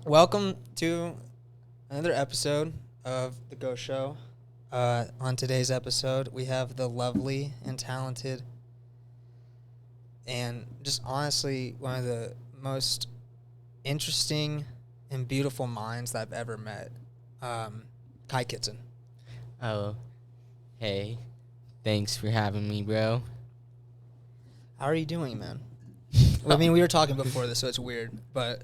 Welcome to another episode of The Go Show. On today's episode, we have the lovely and talented and just honestly one of the most interesting and beautiful minds that I've ever met, Kitson. Oh, hey. Thanks for having me, bro. How are you doing, man? Well, I mean, we were talking before this, so it's weird, but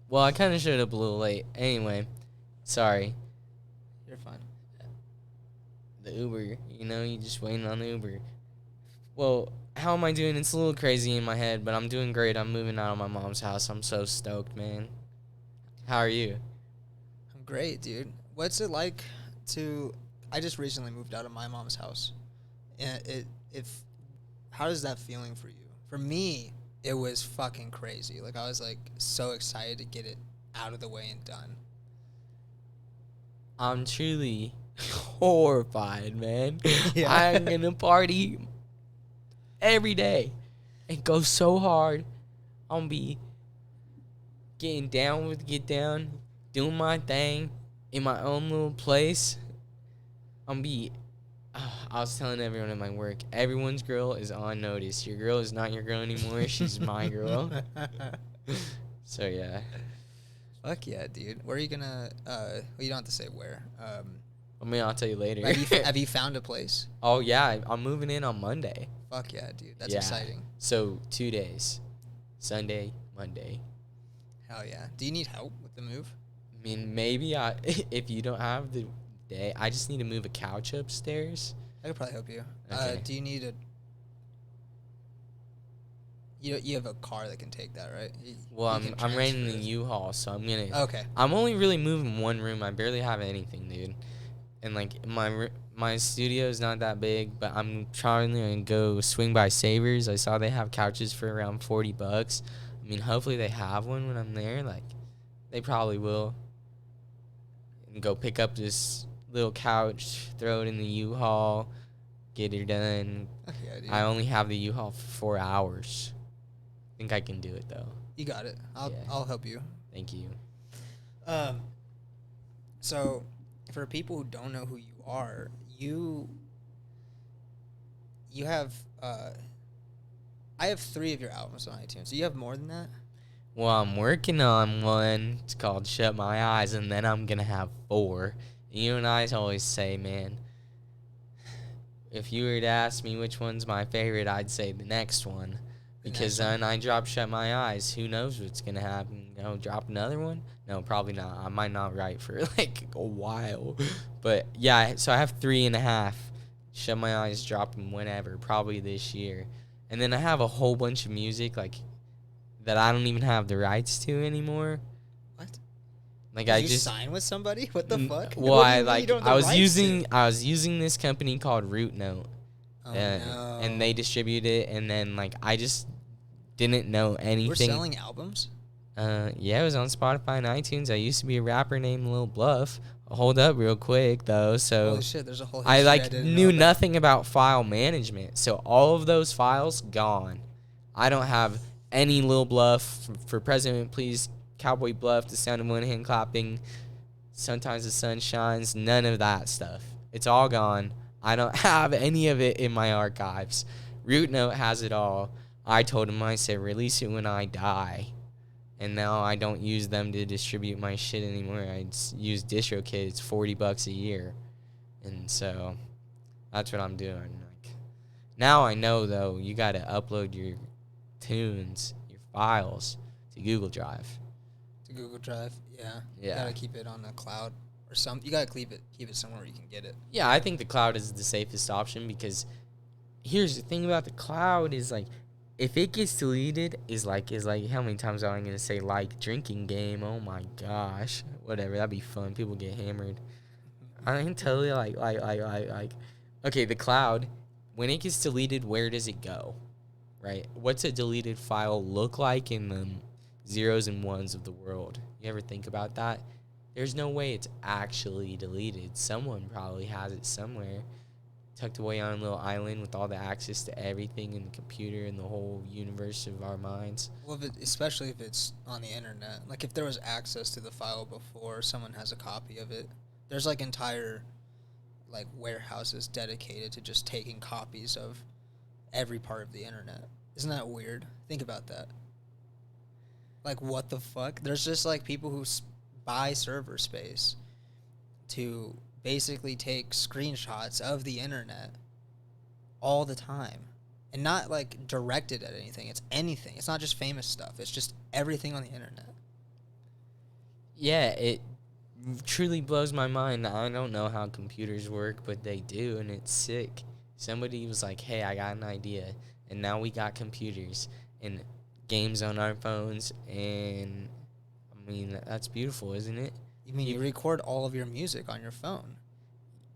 Well, I kind of showed up a little late. Anyway, sorry. you're fine. The Uber, you just waiting on the Uber. Well, how am I doing? It's a little crazy in my head, but I'm doing great. I'm moving out of my mom's house. I'm so stoked, man. How are you? I'm great, dude. What's it like to? I just recently moved out of my mom's house, and how does that feeling for you? For me, it was fucking crazy. Like I was like so excited to get it out of the way and done. I'm truly horrified, man. Yeah. I'm going to party every day and go so hard. I'm going to be getting down with Get Down, doing my thing in my own little place. I'm be. I was telling everyone at my work, everyone's girl is on notice. Your girl is not your girl anymore. She's my girl. So yeah. Fuck yeah, dude. Where are you gonna? Well, you don't have to say where. I'll tell you later. Have you found a place? Oh yeah, I'm moving in on Monday. Fuck yeah, dude. That's Yeah. exciting. So 2 days, Sunday, Monday. Hell yeah. Do you need help with the move? I mean, maybe if you don't have the day, I just need to move a couch upstairs. I could probably help you. Okay. Do you need a? You have a car that can take that, right? Well, I'm renting the U-Haul, so I'm gonna. Okay. I'm only really moving one room. I barely have anything, dude. And like my studio is not that big, but I'm trying to go swing by Savers. I saw they have couches for around $40. I mean, hopefully they have one when I'm there. Like, they probably will. And go pick up this little couch, throw it in the U-Haul, get it done. Okay, dude. I only have the U-Haul for 4 hours. I think I can do it though. You got it. Yeah. I'll help you. Thank you. So for people who don't know who you are, you have I have 3 of your albums on iTunes. Do you have more than that? Well, I'm working on one. It's called Shut My Eyes, and then I'm going to have 4. You and I always say, man, if you were to ask me which one's my favorite, I'd say the next one. Because then I drop Shut My Eyes. Who knows what's going to happen? Drop another one? No, probably not. I might not write for, like, a while. But, yeah, so I have 3.5. Shut My Eyes dropping whenever, probably this year. And then I have a whole bunch of music, like, that I don't even have the rights to anymore. What? Like, Did you sign with somebody? What the fuck? Well, I was using. using this company called Root Note. Oh, no. And they distribute it, and then, like, I just didn't know anything. We're selling albums? Yeah, it was on Spotify and iTunes. I used to be a rapper named Lil Bluff. Hold up real quick, though. So Holy shit, there's a whole I, history like, didn't knew know nothing about file management. So all of those files, gone. I don't have any Lil Bluff. For President, Please, Cowboy Bluff, The Sound of One Hand Clapping, Sometimes the Sun Shines, none of that stuff. It's all gone. I don't have any of it in my archives. Root Note has it all. I told him, I said, release it when I die. And now I don't use them to distribute my shit anymore. I just use DistroKid. It's $40 a year. And so that's what I'm doing. Like, now I know, though, you got to upload your tunes, your files to Google Drive. To Google Drive, yeah. Yeah. You gotta keep it on the cloud or some. You gotta keep it somewhere where you can get it. Yeah, I think the cloud is the safest option because here's the thing about the cloud is, like, if it gets deleted, is like how many times am I gonna say like drinking game? Oh my gosh, whatever. That'd be fun. People get hammered. I can tell you like okay, the cloud, when it gets deleted, where does it go? Right? What's a deleted file look like in the zeros and ones of the world? You ever think about that? There's no way it's actually deleted. Someone probably has it somewhere. tucked away on a little island with all the access to everything and the computer and the whole universe of our minds. Well, especially if it's on the internet. Like, if there was access to the file before someone has a copy of it, there's, like, entire, like, warehouses dedicated to just taking copies of every part of the internet. Isn't that weird? Think about that. Like, what the fuck? There's just, like, people who buy server space to basically take screenshots of the internet all the time. And not, like, directed at anything. It's anything. It's not just famous stuff. It's just everything on the internet. Yeah, it truly blows my mind. I don't know how computers work, but they do, and it's sick. Somebody was like, hey, I got an idea. And now we got computers and games on our phones. And, I mean, that's beautiful, isn't it? You mean you record all of your music on your phone?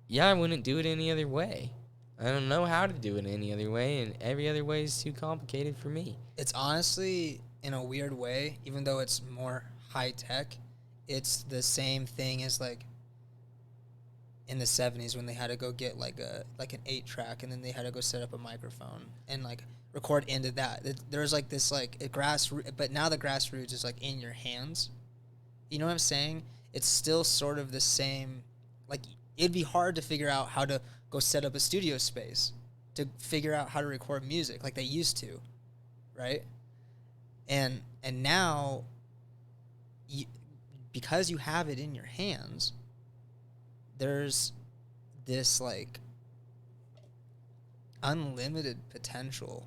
Yeah, I wouldn't do it any other way. I don't know how to do it any other way, and every other way is too complicated for me. It's honestly, in a weird way, even though it's more high-tech, it's the same thing as, like, in the 70s when they had to go get, like, an 8-track, and then they had to go set up a microphone and, like, record into that. There's, like, this, like, but now the grassroots is, like, in your hands. You know what I'm saying? It's still sort of the same. Like, it'd be hard to figure out how to go set up a studio space to figure out how to record music like they used to, right? And now, because you have it in your hands, there's this, like, unlimited potential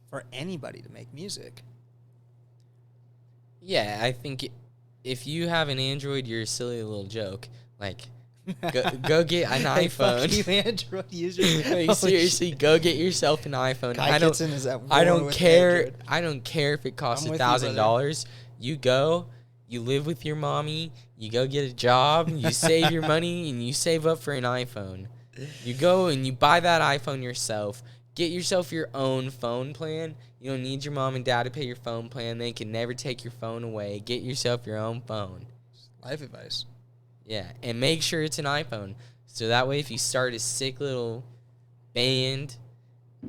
for anybody to make music. Yeah, I think if you have an Android, you're a silly little joke. Like, go get an iPhone. Fuck you, Android user. Like, seriously, go get yourself an iPhone. Kitson is at war I don't with care. Android. I don't care if it costs I'm with you, brother. $1,000. You go. You live with your mommy. You go get a job. You save your money and you save up for an iPhone. You go and you buy that iPhone yourself. Get yourself your own phone plan. You don't need your mom and dad to pay your phone plan. They can never take your phone away. Get yourself your own phone. Life advice. Yeah, and make sure it's an iPhone. So that way if you start a sick little band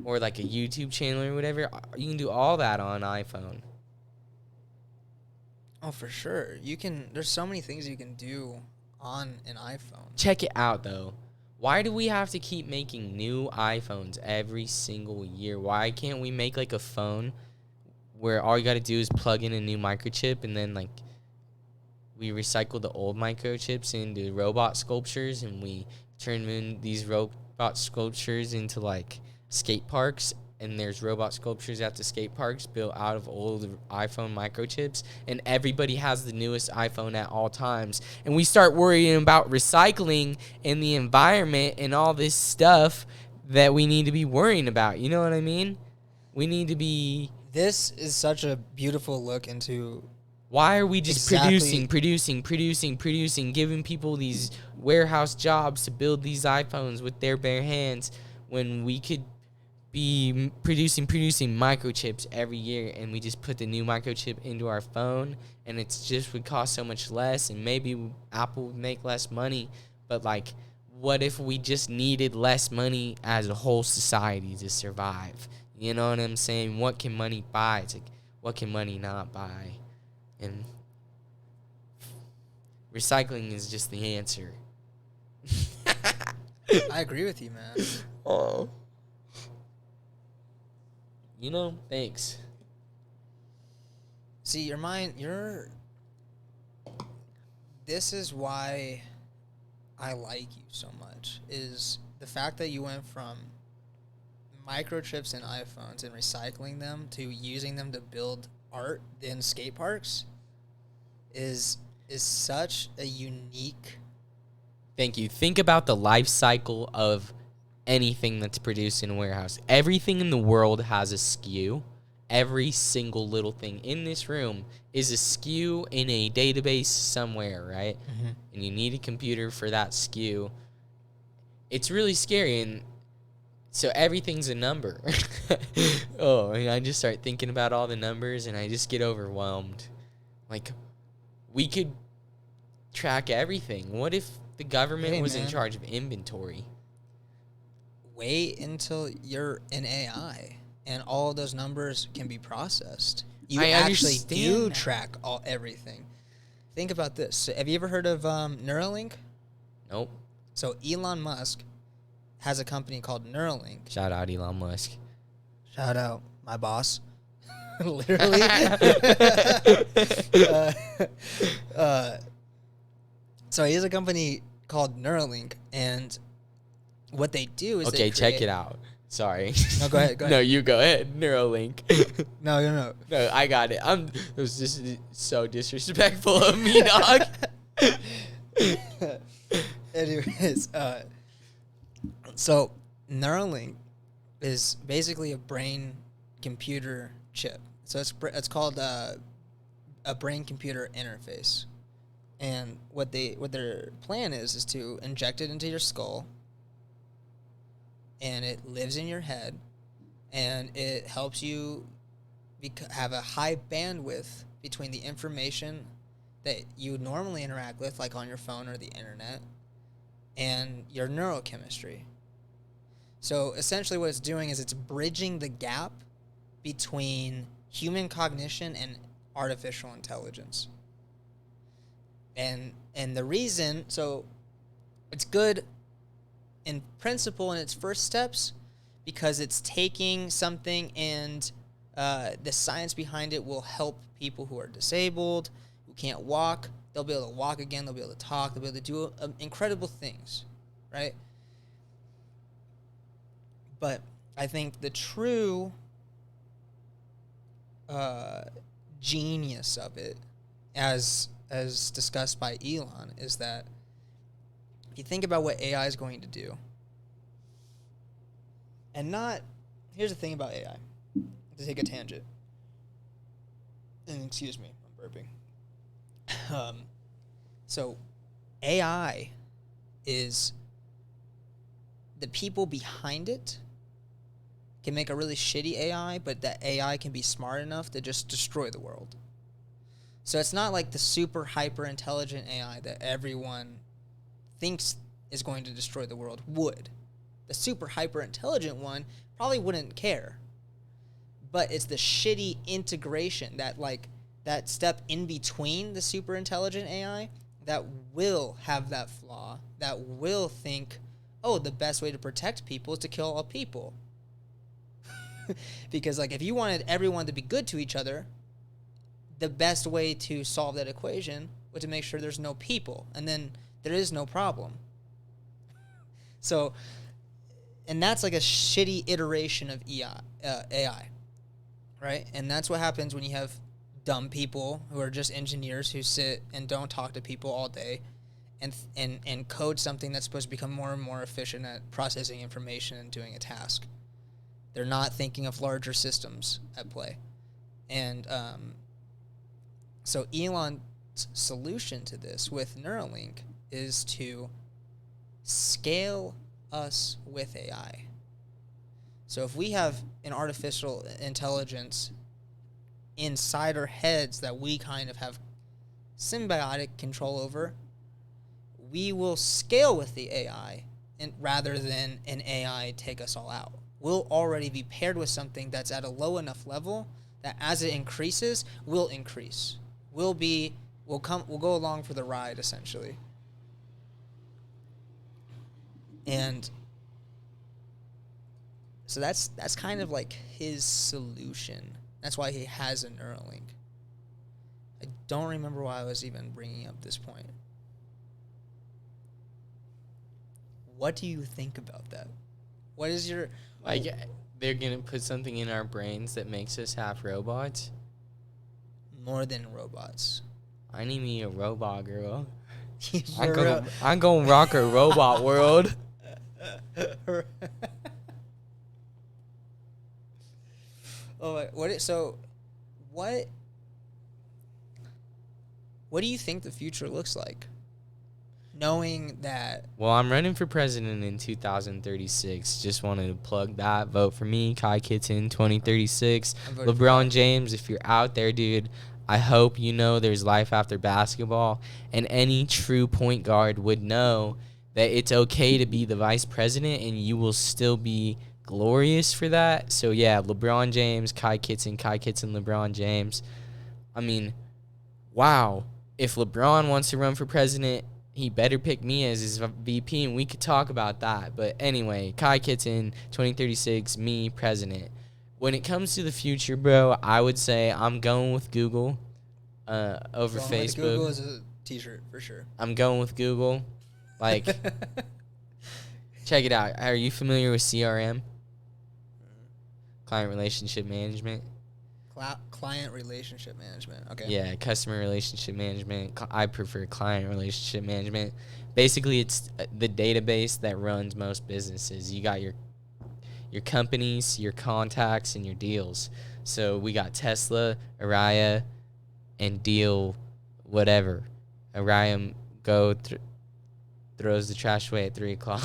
or like a YouTube channel or whatever, you can do all that on an iPhone. Oh, for sure. There's so many things you can do on an iPhone. Check it out, though. Why do we have to keep making new iPhones every single year? Why can't we make, like, a phone where all you got to do is plug in a new microchip and then, like, we recycle the old microchips into robot sculptures and we turn in these robot sculptures into, like, skate parks, and there's robot sculptures at the skate parks built out of old iPhone microchips, and everybody has the newest iPhone at all times. And we start worrying about recycling and the environment and all this stuff that we need to be worrying about. You know what I mean? We need to be... This is such a beautiful look into... Why are we just Exactly. producing, giving people these warehouse jobs to build these iPhones with their bare hands when we could be producing microchips every year, and we just put the new microchip into our phone, and it's just would cost so much less, and maybe Apple would make less money, but, like, what if we just needed less money as a whole society to survive? You know what I'm saying? What can money buy? It's like, what can money not buy? And recycling is just the answer. I agree with you, man. Oh. You know, thanks. See, this is why I like you so much, is the fact that you went from microchips and iPhones and recycling them to using them to build art in skate parks is such a unique... Thank you. Think about the life cycle of anything that's produced in a warehouse. Everything in the world has a SKU. Every single little thing in this room is a SKU in a database somewhere, right? Mm-hmm. And you need a computer for that SKU. It's really scary, and so everything's a number. Oh, and I just start thinking about all the numbers, and I just get overwhelmed. Like, we could track everything. What if the government was in charge of inventory? wait until you're in AI and all of those numbers can be processed. You actually do track everything. Think about this. So have you ever heard of Neuralink? Nope. So Elon Musk has a company called Neuralink. Shout out Elon Musk. Shout out my boss. Literally. So he has a company called Neuralink, and what they do is check it out. Sorry. No, go ahead. No, you go ahead. Neuralink. No. No, I got it. It was just so disrespectful of me, dog. Anyways, so Neuralink is basically a brain-computer chip. So it's called a brain-computer interface. And what their plan is to inject it into your skull, and it lives in your head, and it helps you have a high bandwidth between the information that you would normally interact with, like on your phone or the internet, and your neurochemistry. So essentially what it's doing is it's bridging the gap between human cognition and artificial intelligence. And the reason, so it's good in principle in its first steps because it's taking something and the science behind it will help people who are disabled, who can't walk. They'll be able to walk again. They'll be able to talk. They'll be able to do incredible things, right? But I think the true genius of it, as discussed by Elon, is that if you think about what AI is going to do, and here's the thing about AI, to take a tangent, and excuse me, I'm burping. So AI is the people behind it can make a really shitty AI, but that AI can be smart enough to just destroy the world. So it's not like the super hyper intelligent AI that everyone thinks is going to destroy the world would. The super hyper intelligent one probably wouldn't care. But it's the shitty integration, that step in between the super intelligent AI that will have that flaw, that will think, oh, the best way to protect people is to kill all people. Because if you wanted everyone to be good to each other, the best way to solve that equation was to make sure there's no people, and then there is no problem. So, and that's like a shitty iteration of AI, right? And that's what happens when you have dumb people who are just engineers who sit and don't talk to people all day and code something that's supposed to become more and more efficient at processing information and doing a task. They're not thinking of larger systems at play. And so Elon's solution to this with Neuralink is to scale us with AI. So if we have an artificial intelligence inside our heads that we kind of have symbiotic control over, we will scale with the AI rather than an AI take us all out. We'll already be paired with something that's at a low enough level that as it increases, we'll increase. We'll go along for the ride, essentially. And so that's kind of like his solution. That's why he has a Neuralink. I don't remember why I was even bringing up this point. What do you think about that? What is your... They're going to put something in our brains that makes us half robots? More than robots. I need me a robot girl. I'm going to rock a robot world. What do you think the future looks like? Knowing that... Well, I'm running for president in 2036. Just wanted to plug that. Vote for me, Kai Kitson, 2036. LeBron James, if you're out there, dude, I hope you know there's life after basketball. And any true point guard would know that it's okay to be the vice president and you will still be glorious for that. So yeah, LeBron James, Kai Kitson, LeBron James. I mean, wow. If LeBron wants to run for president, he better pick me as his VP, and we could talk about that. But anyway, Kai Kitson, 2036, me, president. When it comes to the future, bro, I would say I'm going with Google over Going Facebook. with Google is a t-shirt for sure. I'm going with Google. Like, check it out. Are you familiar with CRM? Client relationship management. Client relationship management. Okay. Yeah, customer relationship management. I prefer client relationship management. Basically, it's the database that runs most businesses. You got your companies, your contacts, and your deals. So we got Tesla, Araya, and Deal, whatever. Araya throws the trash away at 3 o'clock.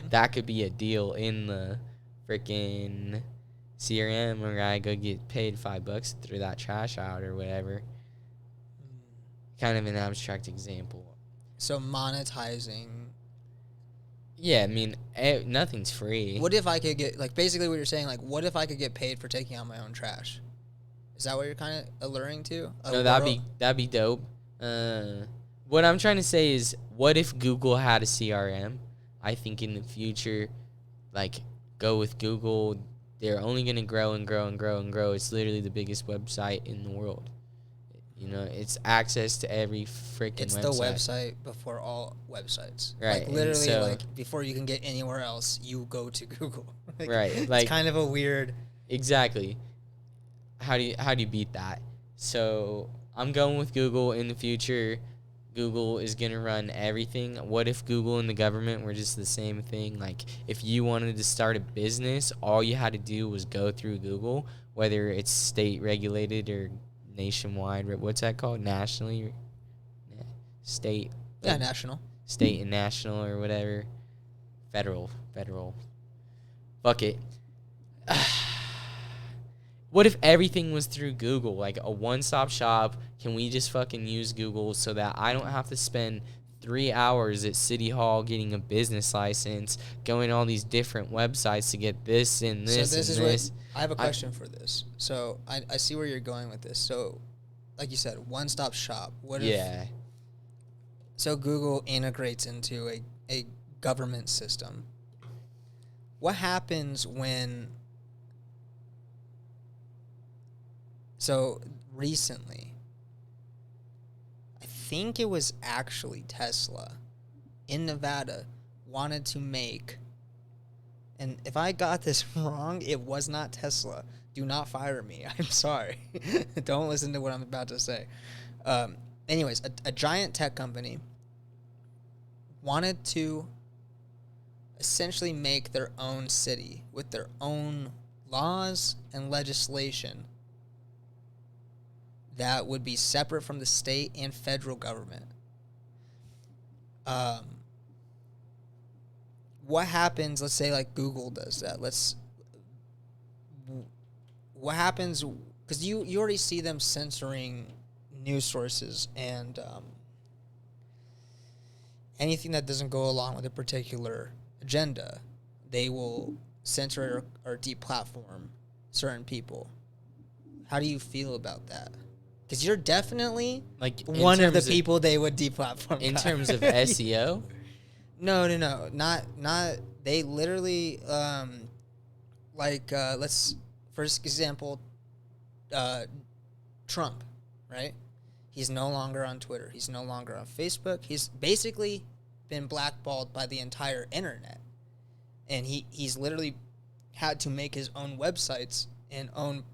That could be a deal in the freaking CRM, or I go get paid $5 to throw that trash out or whatever. Kind of an abstract example. So monetizing. Yeah, I mean, nothing's free. What if I could get, like, basically what you're saying, like, what if I could get paid for taking out my own trash? Is that what you're kind of alluring to? No, that'd be dope. What I'm trying to say is, what if Google had a CRM? I think in the future, like, go with Google. They're only going to grow and grow and grow and grow. It's literally the biggest website in the world. You know, it's access to every freaking website. It's the website before all websites. Right. Like, literally, like, before you can get anywhere else, you go to Google. Like, right. Like, it's kind of a weird. Exactly. How do you beat that? So I'm going with Google in the future. Google is going to run everything. What if Google and the government were just the same thing? Like, if you wanted to start a business, all you had to do was go through Google, whether it's state regulated or nationwide. What's that called? Nationally? State? Yeah, national. State and national or whatever. Federal. Fuck it. What if everything was through Google, like a one-stop shop? Can we just fucking use Google so that I don't have to spend 3 hours at City Hall getting a business license, going to all these different websites to get this and this and this? I have a question for this. So I see where you're going with this. So, like you said, one-stop shop. What if? Yeah. So Google integrates into a government system. What happens when? So recently, I think it was actually Tesla in Nevada wanted to make, and if I got this wrong, it was not Tesla. Do not fire me. I'm sorry. Don't listen to what I'm about to say. Anyways, a giant tech company wanted to essentially make their own city with their own laws and legislation that would be separate from the state and federal government. What happens, let's say, like, Google does that. What happens, because you already see them censoring news sources and anything that doesn't go along with a particular agenda. They will censor or deplatform certain people. How do you feel about that? Because you're definitely like one of the people they would deplatform. In terms of SEO? No. Not. They literally, let's, for example, Trump, right? He's no longer on Twitter. He's no longer on Facebook. He's basically been blackballed by the entire internet. And he's literally had to make his own websites and own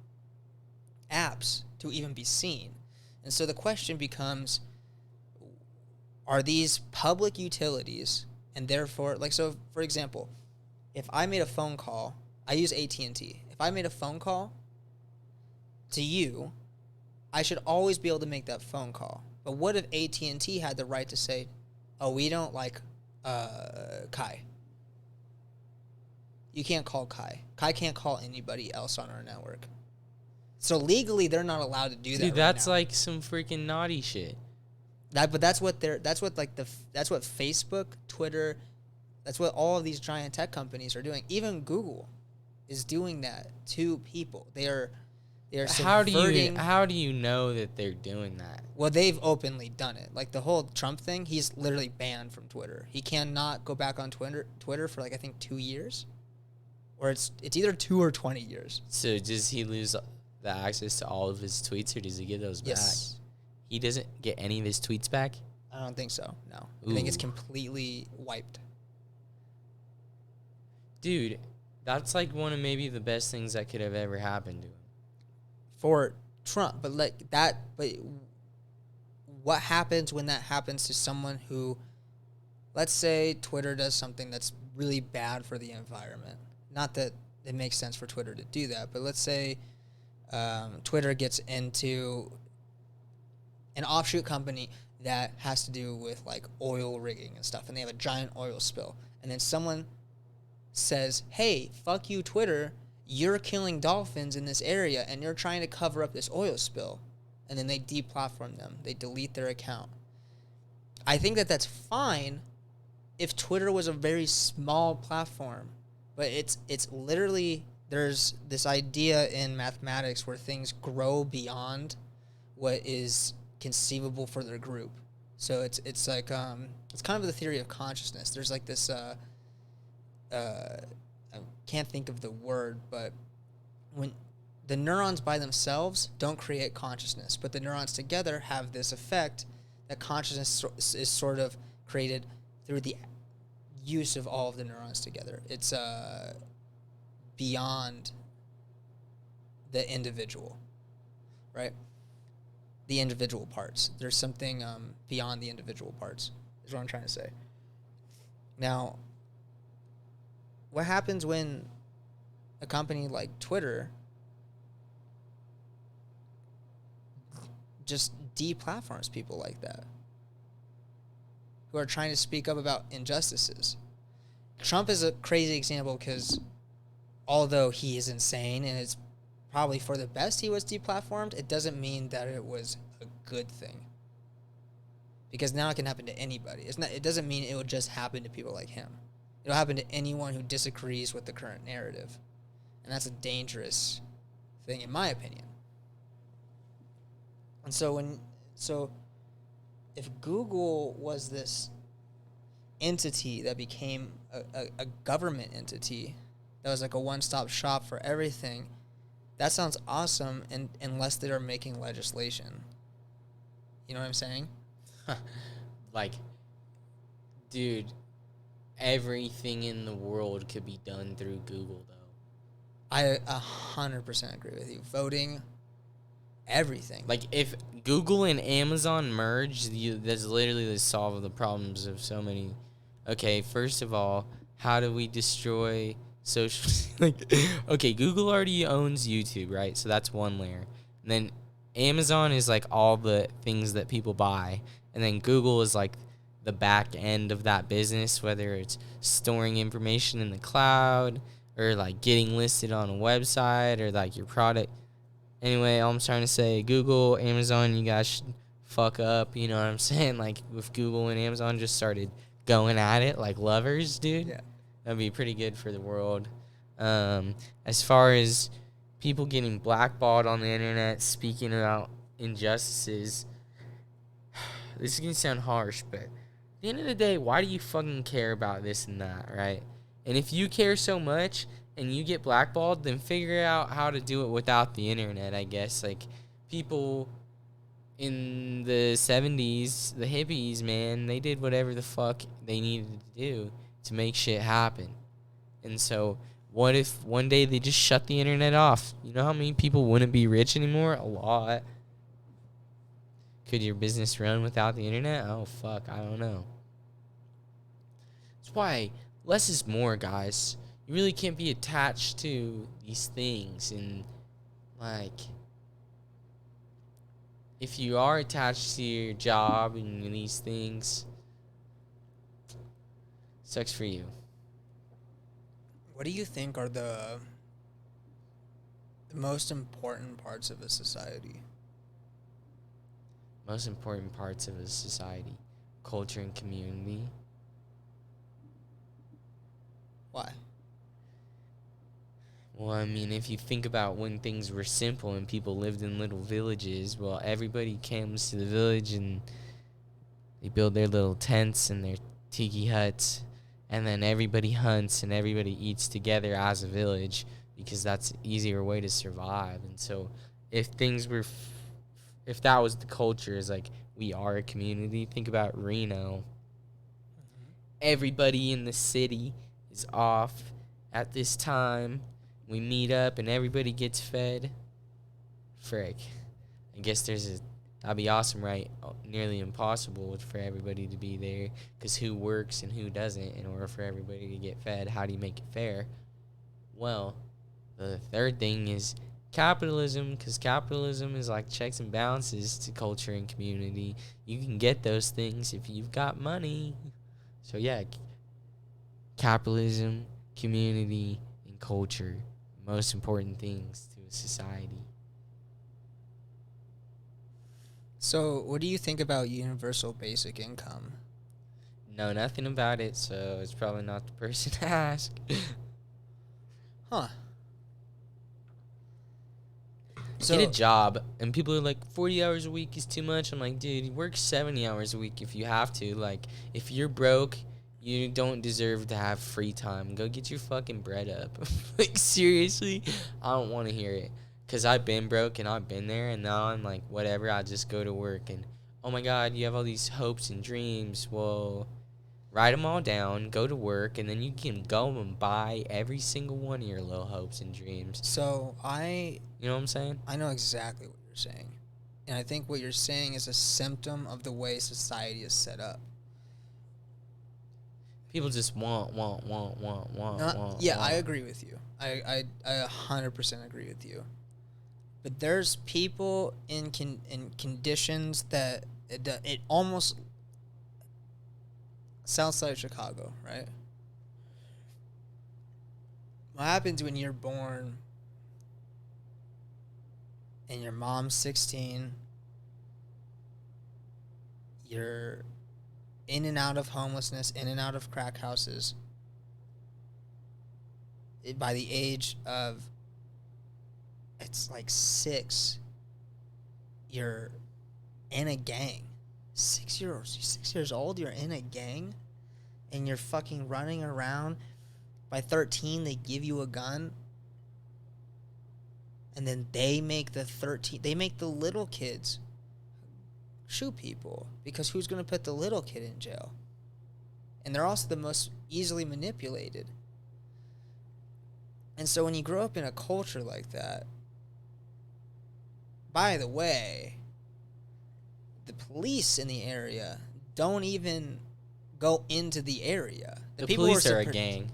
apps to even be seen. And so the question becomes, are these public utilities, and therefore, like, so for example, if I made a phone call, I use AT&T. If I made a phone call to you, I should always be able to make that phone call. But what if AT&T had the right to say, oh, we don't like Kai. You can't call Kai. Kai can't call anybody else on our network. So legally, they're not allowed to do that. Dude, that's like some freaking naughty shit. But that's what that's what Facebook, Twitter, that's what all of these giant tech companies are doing. Even Google is doing that to people. They are subverting. How do you know that they're doing that? Well, they've openly done it. Like the whole Trump thing, he's literally banned from Twitter. He cannot go back on Twitter for like I think 2 years, or it's either 2 or 20 years. So does he lose the access to all of his tweets, or does he get those back? Yes. He doesn't get any of his tweets back? I don't think so. No, Ooh. I think it's completely wiped. Dude, that's like one of maybe the best things that could have ever happened to him. For Trump, but like that, but what happens when that happens to someone who, let's say Twitter does something that's really bad for the environment? Not that it makes sense for Twitter to do that, but let's say Twitter gets into an offshoot company that has to do with like oil rigging and stuff, and they have a giant oil spill, and then someone says, hey, fuck you, Twitter, you're killing dolphins in this area and you're trying to cover up this oil spill. And then they deplatform them. They delete their account. I think that that's fine if Twitter was a very small platform. But it's literally, there's this idea in mathematics where things grow beyond what is conceivable for their group. So it's like, it's kind of the theory of consciousness. There's like this, I can't think of the word, but when the neurons by themselves don't create consciousness, but the neurons together have this effect that consciousness is sort of created through the use of all of the neurons together. It's beyond the individual, right? The individual parts. There's something beyond the individual parts, is what I'm trying to say. Now, what happens when a company like Twitter just deplatforms people like that who are trying to speak up about injustices? Trump is a crazy example because although he is insane and it's probably for the best he was deplatformed, it doesn't mean that it was a good thing. Because now it can happen to anybody. It doesn't mean it would just happen to people like him. It'll happen to anyone who disagrees with the current narrative. And that's a dangerous thing, in my opinion. And so if Google was this entity that became a government entity that was like a one-stop shop for everything, that sounds awesome unless they are making legislation. You know what I'm saying? Like, dude, everything in the world could be done through Google, though. I 100% agree with you. Voting, everything. Like, if Google and Amazon merge, that's literally the solve the problems of so many. Okay, first of all, how do we destroy social... okay, Google already owns YouTube, right? So that's one layer. And then Amazon is, like, all the things that people buy. And then Google is, like, the back end of that business, whether it's storing information in the cloud or like getting listed on a website or like your product. Anyway, all I'm trying to say, Google, Amazon, you guys should fuck up. You know what I'm saying? Like if Google and Amazon just started going at it like lovers, dude, Yeah. that'd be pretty good for the world. As far as people getting blackballed on the internet, speaking about injustices, this is going to sound harsh, but at the end of the day, why do you fucking care about this and that, right? And if you care so much and you get blackballed, then figure out how to do it without the internet, I guess. Like, people in the 70s, the hippies, man, they did whatever the fuck they needed to do to make shit happen. And so, what if one day they just shut the internet off? You know how many people wouldn't be rich anymore? A lot. Could your business run without the internet? Oh, fuck, I don't know. That's why less is more, guys. You really can't be attached to these things. And, like, if you are attached to your job and these things, sucks for you. What do you think are the most important parts of a society? most important parts of a society: culture and community. Why? Well, I mean, if you think about when things were simple and people lived in little villages, well, everybody comes to the village and they build their little tents and their tiki huts, and then everybody hunts and everybody eats together as a village because that's an easier way to survive. And so, if things were, if that was the culture, is like we are a community. Think about Reno. Everybody in the city is off at this time. We meet up and everybody gets fed. Frick. I guess that'd be awesome, right? Nearly impossible for everybody to be there because who works and who doesn't in order for everybody to get fed? How do you make it fair? Well, the third thing is capitalism, because capitalism is like checks and balances to culture and community. You can get those things if you've got money. So yeah, capitalism, community, and culture, most important things to a society. So, what do you think about universal basic income? Know nothing about it, so it's probably not the person to ask. Huh. So, Get a job, and people are like, 40 hours a week is too much. I'm like, dude, you work 70 hours a week if you have to. Like, if you're broke, you don't deserve to have free time. Go get your fucking bread up. Like, seriously, I don't want to hear it. Because I've been broke, and I've been there, and now I'm like, whatever, I just go to work. And, oh my God, you have all these hopes and dreams. Well, write them all down, go to work, and then you can go and buy every single one of your little hopes and dreams. so You know what I'm saying? I know exactly what you're saying. And I think what you're saying is a symptom of the way society is set up. People just want. Yeah, I agree with you. I 100% agree with you. But there's people in conditions that it almost south side of Chicago, right? What happens when you're born and your mom's 16, you're in and out of homelessness, in and out of crack houses. By the age of, it's like 6, you're in a gang. 6 years old, you're in a gang, and you're fucking running around. By 13, they give you a gun, and then they make the little kids shoot people, because who's going to put the little kid in jail? And they're also the most easily manipulated. And so when you grow up in a culture like that, by the way, the police in the area don't even go into the area. The police are a gang.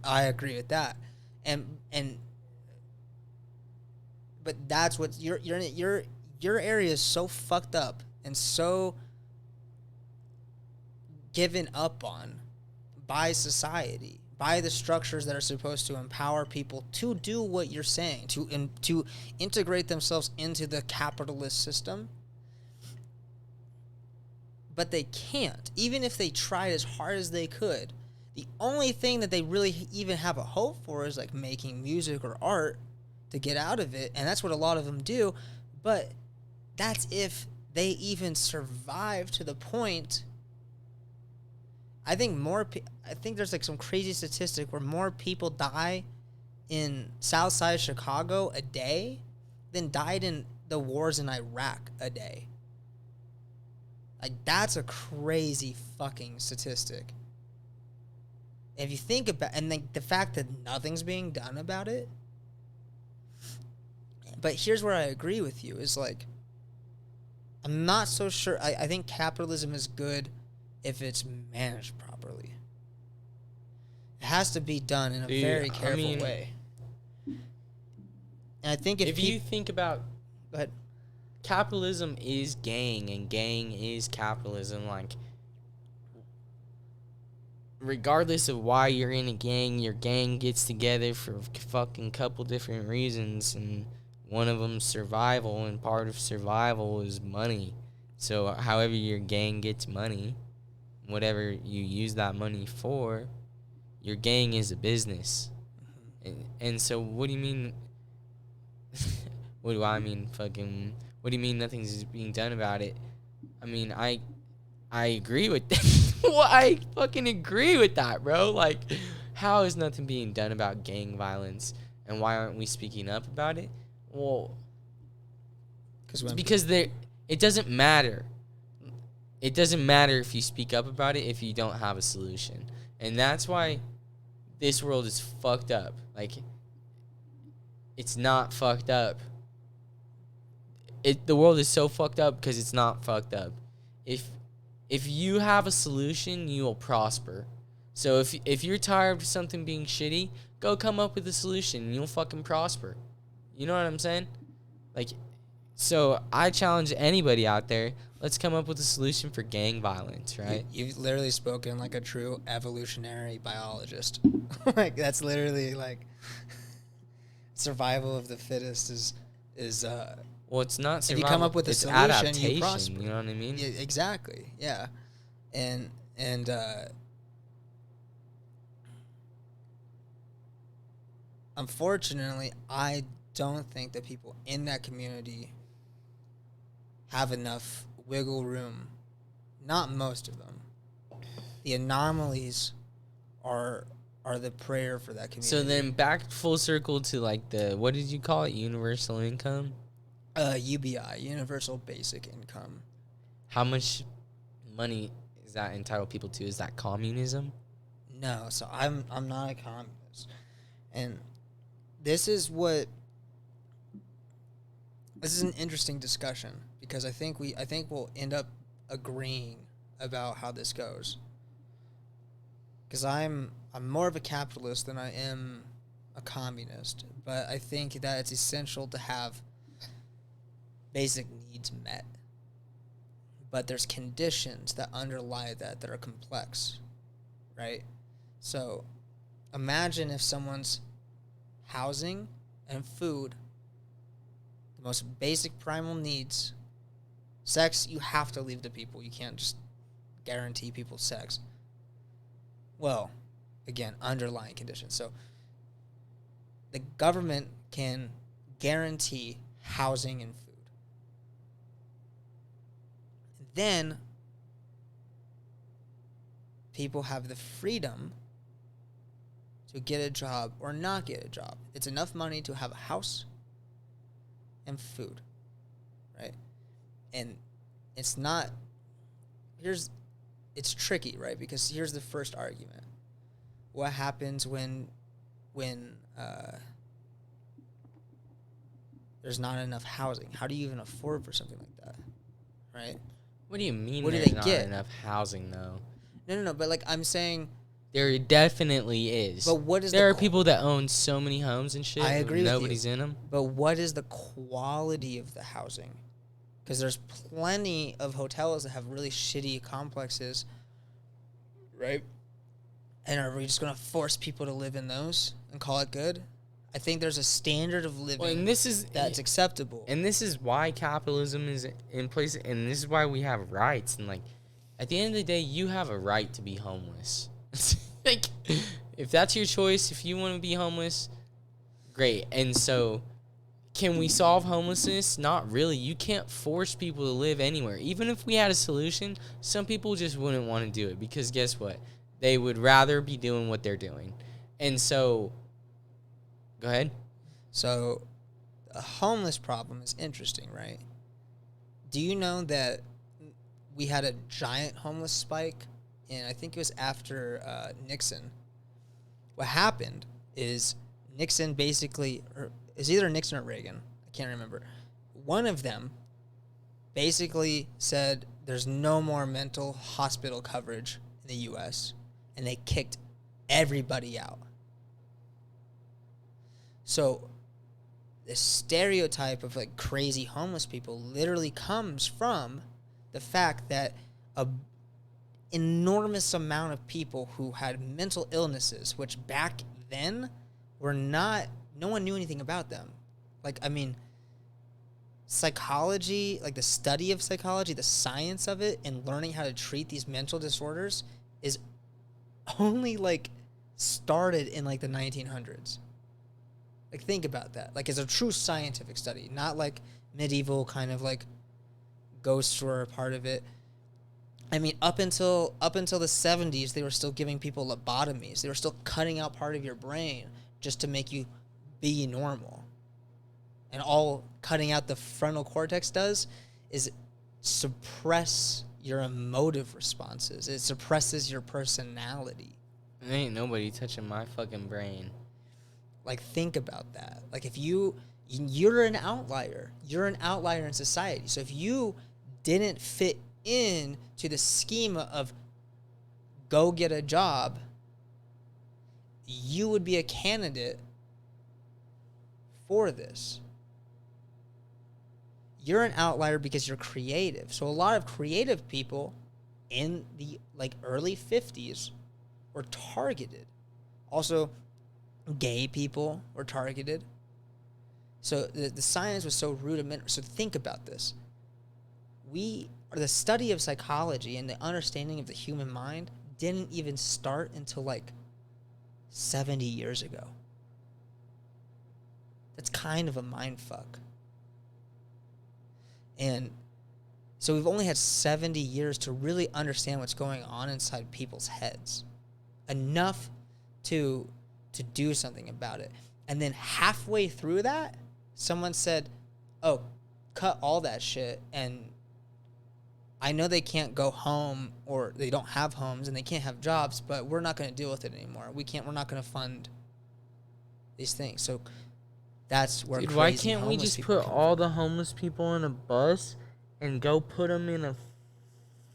I agree with that. But that's what your area is so fucked up and so given up on by society, by the structures that are supposed to empower people to do what you're saying, to integrate themselves into the capitalist system. But they can't. Even if they tried as hard as they could, the only thing that they really even have a hope for is like making music or art to get out of it, and that's what a lot of them do. But that's if they even survive to the point. I think there's like some crazy statistic where more people die in South Side Chicago a day than died in the wars in Iraq a day. Like, that's a crazy fucking statistic. If you think about, and like the fact that nothing's being done about it. But here's where I agree with you, is like, I'm not so sure. I think capitalism is good if it's managed properly. It has to be done in a very careful way. And I think if you think about, go ahead. Capitalism is gang, and gang is capitalism. Like, regardless of why you're in a gang, your gang gets together for fucking couple different reasons, and one of them's survival, and part of survival is money. So however your gang gets money, whatever you use that money for, your gang is a business. And so what do you mean? What do I mean? Fucking. What do you mean nothing's being done about it? I mean, I agree with that. Well, I fucking agree with that, bro. Like, how is nothing being done about gang violence, and why aren't we speaking up about it? Well, it's because it doesn't matter. It doesn't matter if you speak up about it if you don't have a solution. And that's why this world is fucked up. Like, it's not fucked up. The world is so fucked up because it's not fucked up. If you have a solution, you will prosper. So if you're tired of something being shitty, go come up with a solution and you'll fucking prosper. You know what I'm saying? Like, so I challenge anybody out there, let's come up with a solution for gang violence, right? You've literally spoken like a true evolutionary biologist. Like, that's literally like survival of the fittest is well, it's not survival. If you come up with a solution, adaptation, you prosper. You know what I mean? Yeah, exactly. Yeah. And unfortunately, I don't think that people in that community have enough wiggle room. Not most of them. The anomalies are the prayer for that community. So then back full circle to like the, what did you call it? Universal income? UBI, Universal Basic Income. How much money is that entitled people to? Is that communism? No, so I'm not a communist. And this is an interesting discussion because I think we'll end up agreeing about how this goes. Because I'm more of a capitalist than I am a communist, but I think that it's essential to have basic needs met. But there's conditions that underlie that are complex, right? So imagine if someone's housing and food, the most basic primal needs, sex, you have to leave to people. You can't just guarantee people sex. Well, again, underlying conditions. So the government can guarantee housing and food. Then people have the freedom to get a job or not get a job. It's enough money to have a house and food, right? And it's tricky, right? Because here's the first argument. What happens when there's not enough housing? How do you even afford for something like that, right? What do you mean What do there's they not get? enough housing, though? No, but like I'm saying, there definitely is. But what is there are people that own so many homes and shit. I agree with nobody's in them. But what is the quality of the housing? Because there's plenty of hotels that have really shitty complexes, right? And are we just going to force people to live in those and call it good? I think there's a standard of living that's acceptable. And this is why capitalism is in place, and this is why we have rights. And, like, at the end of the day, you have a right to be homeless. Like, if that's your choice, if you want to be homeless, great. And so, can we solve homelessness? Not really. You can't force people to live anywhere. Even if we had a solution, some people just wouldn't want to do it because guess what? They would rather be doing what they're doing. And so, go ahead. So, the homeless problem is interesting, right? Do you know that we had a giant homeless spike? And I think it was after Nixon. What happened is Nixon basically, or it's either Nixon or Reagan, I can't remember. One of them basically said there's no more mental hospital coverage in the U.S., and they kicked everybody out. So the stereotype of like crazy homeless people literally comes from the fact that a enormous amount of people who had mental illnesses, which back then were not, no one knew anything about them. Like, I mean, psychology, like the study of psychology, the science of it, and learning how to treat these mental disorders is only like started in like the 1900s. Like, think about that. Like, it's a true scientific study, not like medieval kind of like ghosts were a part of it. I mean, up until the 70s, they were still giving people lobotomies. They were still cutting out part of your brain just to make you be normal. And all cutting out the frontal cortex does is suppress your emotive responses. It suppresses your personality. There ain't nobody touching my fucking brain. Like, think about that. Like, if you're an outlier. You're an outlier in society. So if you didn't fit in to the schema of go get a job, you would be a candidate for this. You're an outlier because you're creative. So a lot of creative people in the like early 50s were targeted. Also, gay people were targeted. So the science was so rudimentary. So think about this. The study of psychology and the understanding of the human mind didn't even start until like 70 years ago. That's kind of a mind fuck. And so we've only had 70 years to really understand what's going on inside people's heads. Enough to do something about it. And then halfway through that, someone said, oh, cut all that shit. And I know they can't go home, or they don't have homes and they can't have jobs, but we're not going to deal with it anymore. We're not going to fund these things. So that's where Dude, why can't we just put all the homeless people in a bus and go put them in a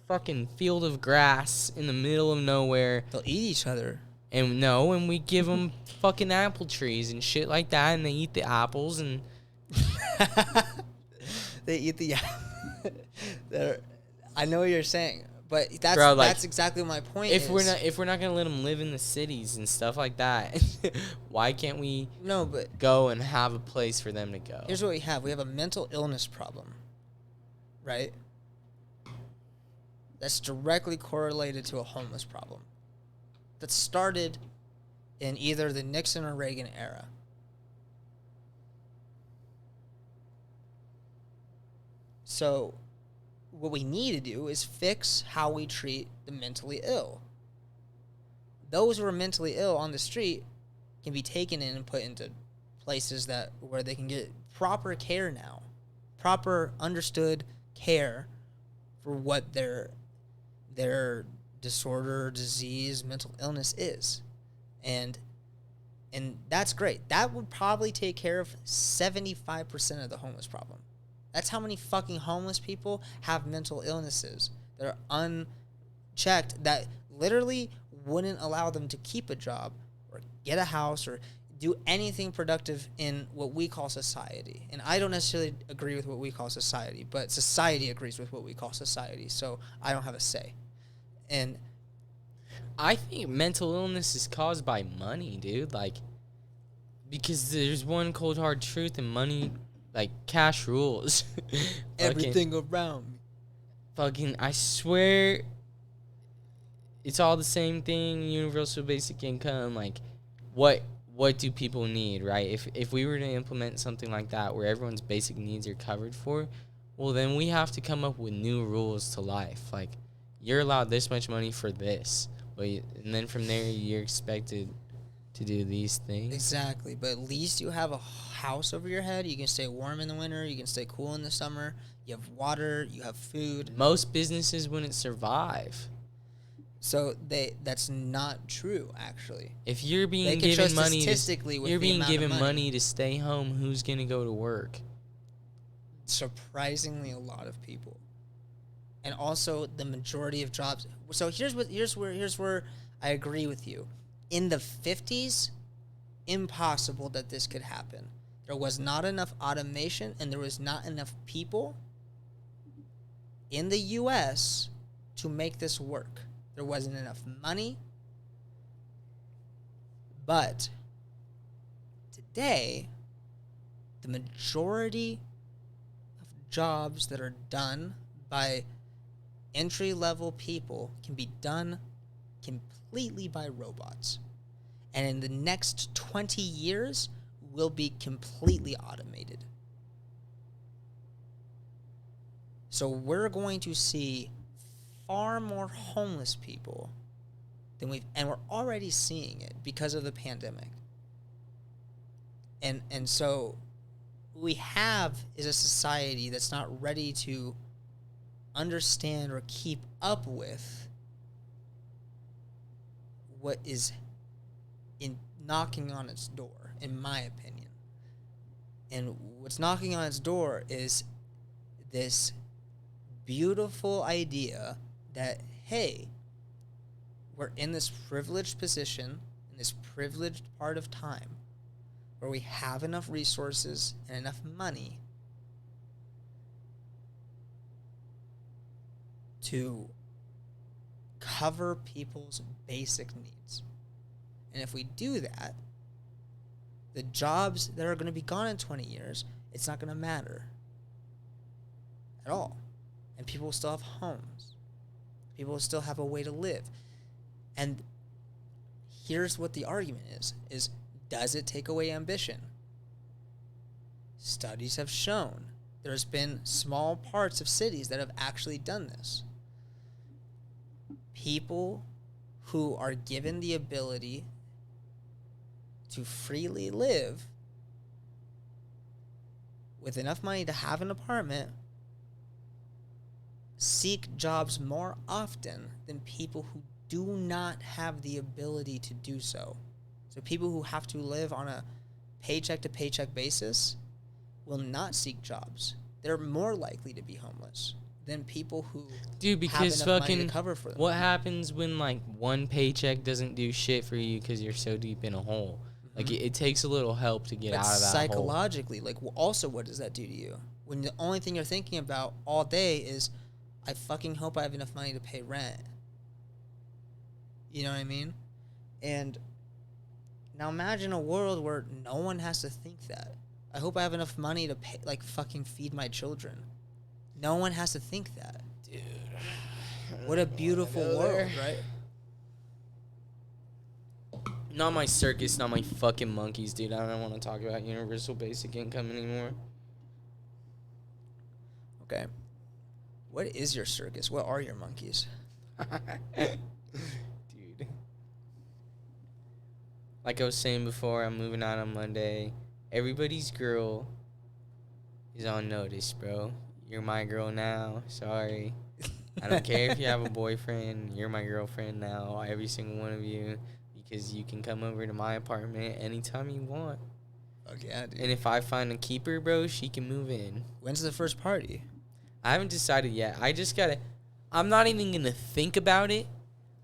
fucking field of grass in the middle of nowhere? They'll eat each other. And we give them fucking apple trees and shit like that, and they eat the apples and they eat the I know what you're saying, but that's exactly my point. If we're not gonna let them live in the cities and stuff like that, why can't we go and have a place for them to go? Here's what we have. We have a mental illness problem, right? That's directly correlated to a homeless problem that started in either the Nixon or Reagan era. So what we need to do is fix how we treat the mentally ill. Those who are mentally ill on the street can be taken in and put into places where they can get proper care now, proper understood care for what their disorder, disease, mental illness is. And that's great. That would probably take care of 75% of the homeless problem. That's how many fucking homeless people have mental illnesses that are unchecked, that literally wouldn't allow them to keep a job or get a house or do anything productive in what we call society. And I don't necessarily agree with what we call society, but society agrees with what we call society, so I don't have a say. And I think mental illness is caused by money, dude. Like, because there's one cold hard truth, and money, like, cash rules. Everything around me. Fucking, I swear, it's all the same thing. Universal basic income. Like, what do people need, right? If we were to implement something like that, where everyone's basic needs are covered for, well, then we have to come up with new rules to life. Like, you're allowed this much money for this, and then from there you're expected to do these things. Exactly, but at least you have a house over your head. You can stay warm in the winter. You can stay cool in the summer. You have water. You have food. Most businesses wouldn't survive. So that's not true, actually. If you're being given money, money to stay home, who's gonna go to work? Surprisingly, a lot of people. And also the majority of jobs. So here's where I agree with you. In the 50s, impossible that this could happen. There was not enough automation and there was not enough people in the US to make this work. There wasn't enough money. But today, the majority of jobs that are done by entry-level people can be done completely by robots. And in the next 20 years, will be completely automated. So we're going to see far more homeless people than and we're already seeing it because of the pandemic. And so what we have is a society that's not ready to understand or keep up with what is knocking on its door, in my opinion. And what's knocking on its door is this beautiful idea that, hey, we're in this privileged position, in this privileged part of time, where we have enough resources and enough money to cover people's basic needs. And if we do that, the jobs that are going to be gone in 20 years, it's not going to matter at all. And people will still have homes. People will still have a way to live. And here's what the argument is does it take away ambition? Studies have shown there's been small parts of cities that have actually done this. People who are given the ability to freely live with enough money to have an apartment seek jobs more often than people who do not have the ability to do so. So people who have to live on a paycheck to paycheck basis will not seek jobs. They're more likely to be homeless than people who because have enough money fucking to cover for them. what happens when like one paycheck doesn't do shit for you because you're so deep in a hole? Like it takes a little help to get out of that psychologically, like also what does that do to you? When the only thing you're thinking about all day is, I fucking hope I have enough money to pay rent. You know what I mean? And now imagine a world where no one has to think that. I hope I have enough money to pay, like, fucking feed my children. No one has to think that. Dude. What a beautiful world, right? Not my circus, not my fucking monkeys, dude. I don't want to talk about universal basic income anymore. Okay. What is your circus? What are your monkeys? Dude. Like I was saying before, I'm moving out on Monday. Everybody's girl is on notice, bro. You're my girl now. Sorry. I don't care if you have a boyfriend. You're my girlfriend now. Every single one of you. Because you can come over to my apartment anytime you want. Fuck yeah, dude. And if I find a keeper, bro, she can move in. When's the first party? I haven't decided yet. I just gotta... I'm not even gonna think about it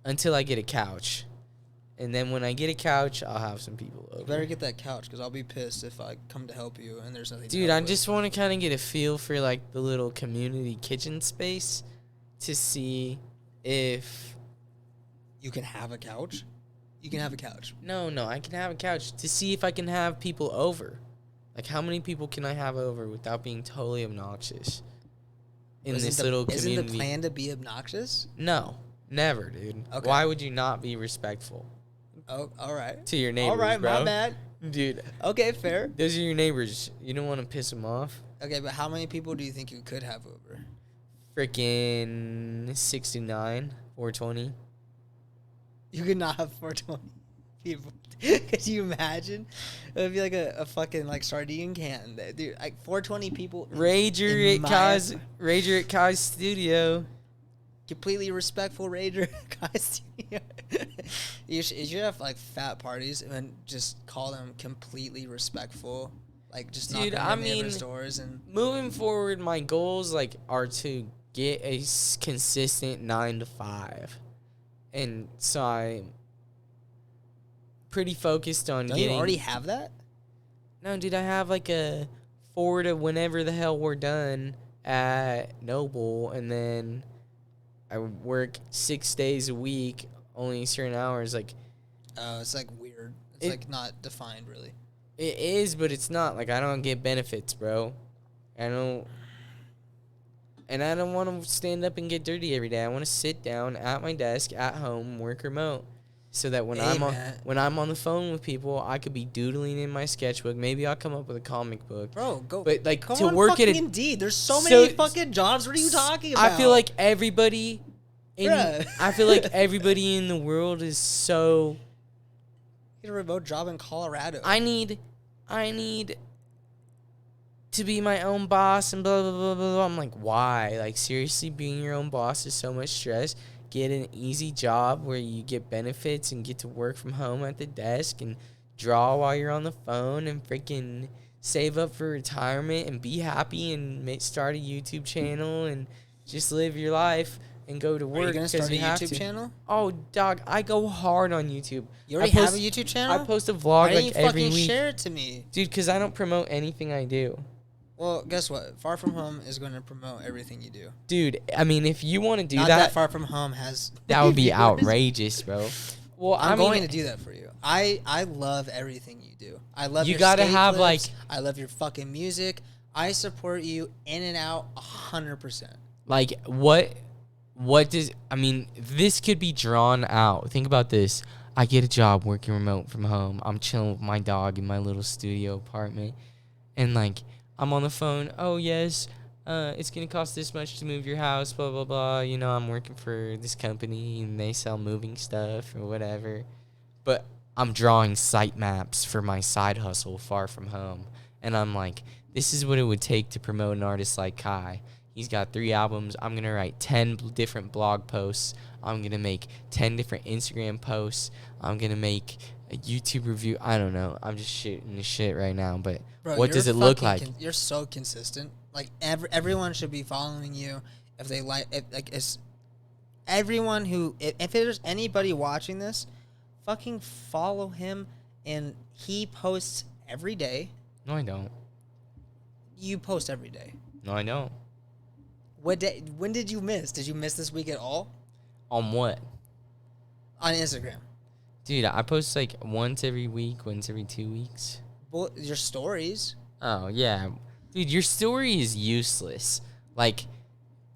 until I get a couch. And then when I get a couch, I'll have some people over. You better get that couch, because I'll be pissed if I come to help you and there's nothing Dude, to help I with. just want to kind of get a feel for, like, the little community kitchen space to see if... You can have a couch? You can have a couch. No, I can have a couch to see if I can have people over. Like, how many people can I have over without being totally obnoxious in this little community? Isn't the plan to be obnoxious? No, never, dude. Okay. Why would you not be respectful? Oh, all right. To your neighbors, all right, bro. my bad. Dude. Okay, fair. Those are your neighbors. You don't want to piss them off. Okay, but how many people do you think you could have over? Freaking 69, 420. You could not have 420 people. Could you imagine? It would be like a fucking like sardine can. Dude, like 420 people. Rager at Kai's studio. Completely respectful Rager Kai's studio. You should have like fat parties and just call them completely respectful. Like just knock on the neighbors' doors and moving forward, my goals like are to get a consistent 9 to 5. And so I'm pretty focused on Don't getting... you already have that? No, dude, I have like a 4 to whenever the hell we're done at Noble, and then I work 6 days a week, only certain hours. Like, it's like weird. It's like not defined really. It is, but it's not. Like, I don't get benefits, bro. I don't... And I don't want to stand up and get dirty every day. I want to sit down at my desk at home, work remote, so that when I'm on the phone with people, I could be doodling in my sketchbook. Maybe I'll come up with a comic book. Bro, go. But like go to on work at Indeed. There's so many fucking jobs. What are you talking about? I feel like everybody in the world is so. Get a remote job in Colorado. I need to be my own boss and blah, blah, blah, blah, blah. I'm like, why? Like, seriously, being your own boss is so much stress. Get an easy job where you get benefits and get to work from home at the desk and draw while you're on the phone and freaking save up for retirement and be happy and start a YouTube channel and just live your life and go to work. Are you going to start a YouTube channel? Oh, dog, I go hard on YouTube. You already have a YouTube channel? I post a vlog like every week. Why didn't you fucking share it to me? Dude, because I don't promote anything I do. Well, guess what? Far From Home is going to promote everything you do. Dude, I mean, if you want to do Not that Far From Home has... That would be outrageous, bro. Well, I'm going to do that for you. I love everything you do. I love your gotta have clips. I love your fucking music. I support you in and out 100%. Like, what does... I mean, this could be drawn out. Think about this. I get a job working remote from home. I'm chilling with my dog in my little studio apartment. And, like... I'm on the phone. Oh, yes, it's going to cost this much to move your house, blah, blah, blah. You know, I'm working for this company, and they sell moving stuff or whatever. But I'm drawing site maps for my side hustle Far From Home. And I'm like, this is what it would take to promote an artist like Kai. He's got 3 albums. I'm going to write 10 different blog posts. I'm going to make 10 different Instagram posts. I'm going to make a YouTube review. I don't know. I'm just shooting the shit right now, but... Bro, what does it look like? You're so consistent. Like everyone should be following you if they it's everyone who if there's anybody watching this, fucking follow him, and he posts every day. No, I don't. You post every day. No, I don't. What day? When did you miss? Did you miss this week at all? On what? On Instagram. Dude, I post like once every week, once every 2 weeks. Well, your stories. Oh, yeah. Dude, your story is useless. Like...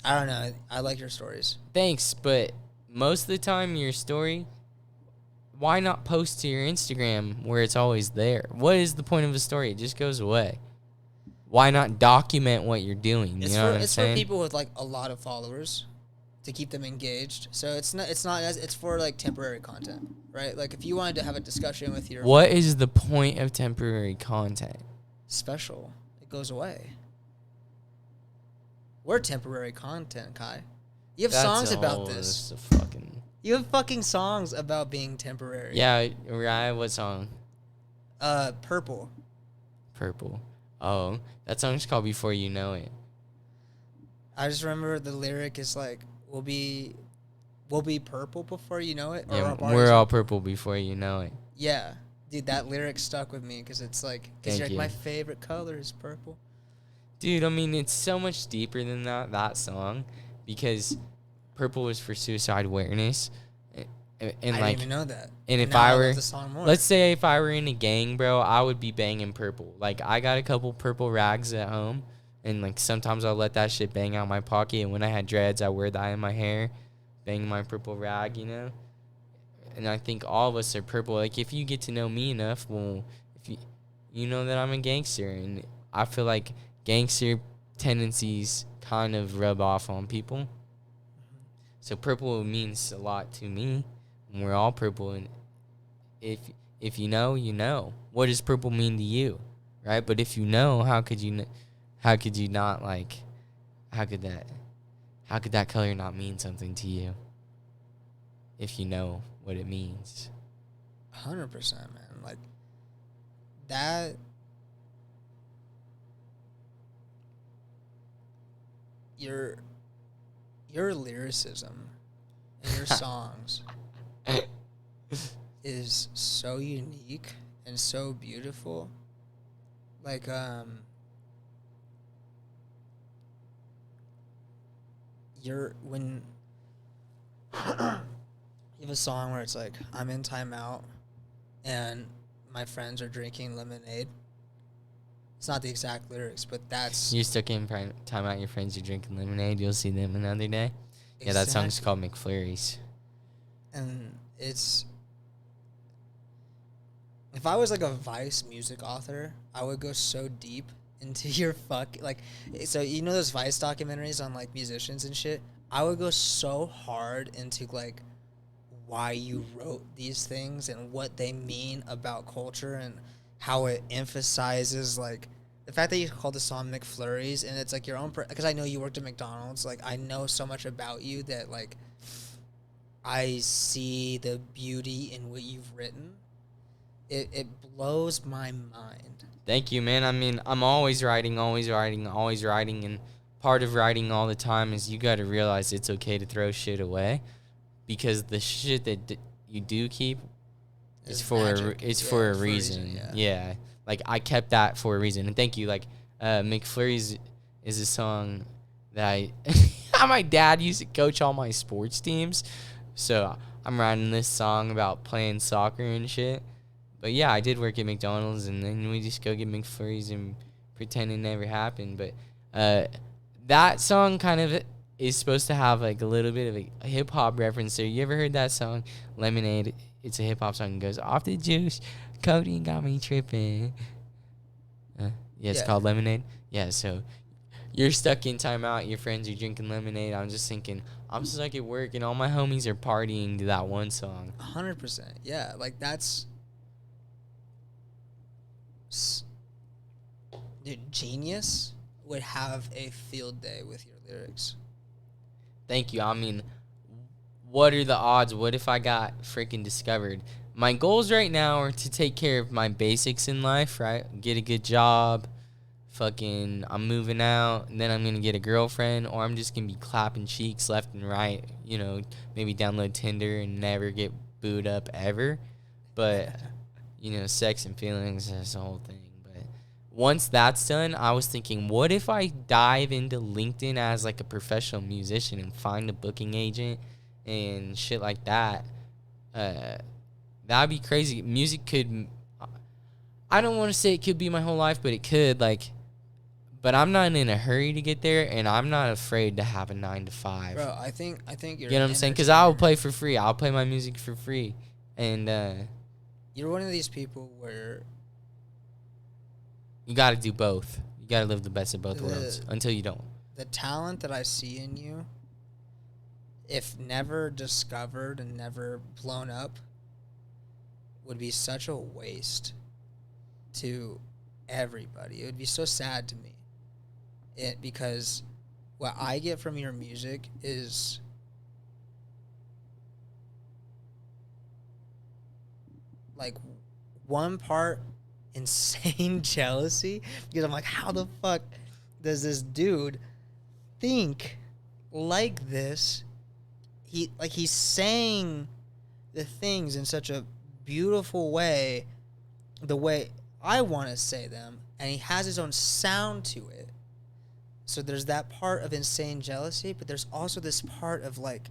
I don't know. I like your stories. Thanks, but most of the time your story, why not post to your Instagram where it's always there? What is the point of a story? It just goes away. Why not document what you're doing? You know what I'm saying? It's for people with, like, a lot of followers to keep them engaged. So it's for, like, temporary content, right? Like, if you wanted to have a discussion with your... What is the point of temporary content? Special. It goes away. We're temporary content, Kai. You have songs about this. You have fucking songs about being temporary. Yeah, right. What song? Purple. Purple. Oh, that song's called Before You Know It. I just remember the lyric is like, we'll be purple before you know it. Yeah, we're all purple before you know it. Yeah. Dude, that lyric stuck with me because it's like, because you're like, my favorite color is purple. Dude, I mean, it's so much deeper than that song, because purple was for suicide awareness. And I didn't even know that. And if I were, let's say if I were in a gang, bro, I would be banging purple. Like, I got a couple purple rags at home, and like sometimes I'll let that shit bang out my pocket. And when I had dreads, I wear that in my hair, bang my purple rag, you know. And I think all of us are purple. Like, if you get to know me enough, well, if you know that I'm a gangster, and I feel like gangster tendencies kind of rub off on people. So purple means a lot to me. And we're all purple, and if you know, you know. What does purple mean to you, right? But if you know, how could you not, like, how could that color not mean something to you? If you know what it means. 100%, man. Like, that. Your lyricism in your songs is so unique and so beautiful. Like, when you have a song where it's like, I'm in timeout and my friends are drinking lemonade, It's not the exact lyrics, but that's You stuck in prime time out your friends, you're drinking lemonade, you'll see them another day. Yeah, that song's called McFlurries. And it's, if I was like a Vice music author, I would go so deep into your like, so you know those Vice documentaries on like musicians and shit? I would go so hard into like why you wrote these things and what they mean about culture and how it emphasizes like the fact that you called the song McFlurries and it's like your own, because I know you worked at McDonald's, like I know so much about you that like I see the beauty in what you've written. It blows my mind. Thank you, man. I mean, I'm always writing, and part of writing all the time is you got to realize it's okay to throw shit away, because the shit that you do keep is for a reason. Yeah, like I kept that for a reason, and thank you. Like, McFlurries is a song that my dad used to coach all my sports teams, so I'm writing this song about playing soccer and shit. But yeah, I did work at McDonald's, and then we just go get McFlurries and pretend it never happened. But that song kind of is supposed to have like a little bit of a hip hop reference there. You ever heard that song, Lemonade? It's a hip hop song. It goes, off the juice, codeine got me tripping. It's called Lemonade. Yeah, so you're stuck in timeout. Your friends are drinking lemonade. I'm just thinking, I'm stuck at work, and all my homies are partying to that one song. 100%. Yeah, like that's... Dude, Genius would have a field day with your lyrics. Thank you. I mean, what are the odds? What if I got freaking discovered? My goals right now are to take care of my basics in life, right? Get a good job. Fucking, I'm moving out, and then I'm going to get a girlfriend, or I'm just going to be clapping cheeks left and right. You know, maybe download Tinder and never get booed up ever. But... you know, sex and feelings, that's the whole thing. But once that's done, I was thinking, what if I dive into LinkedIn as like a professional musician and find a booking agent and shit like that? That'd be crazy. Music could, I don't want to say it could be my whole life, but it could, like, but I'm not in a hurry to get there, and I'm not afraid to have a 9 to 5. Bro, I think you're... You know what I'm saying? Because I'll play for free. I'll play my music for free. And, you're one of these people where you got to do both. You got to live the best of both worlds until you don't. The talent that I see in you, if never discovered and never blown up, would be such a waste to everybody. It would be so sad to me. Because what I get from your music is... like one part insane jealousy, because I'm like, how the fuck does this dude think like this? He's saying the things in such a beautiful way, the way I want to say them, and he has his own sound to it. So there's that part of insane jealousy, but there's also this part of like,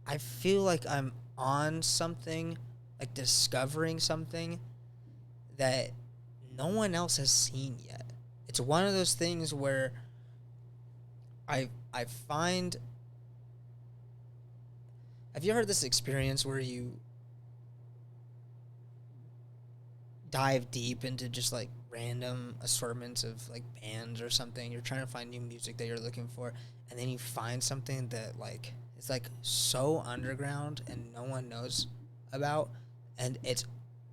I feel like I'm on something, like discovering something that no one else has seen yet. It's one of those things where I find... Have you heard this experience where you dive deep into just like random assortments of like bands or something? You're trying to find new music that you're looking for, and then you find something that like it's like so underground and no one knows about, and it's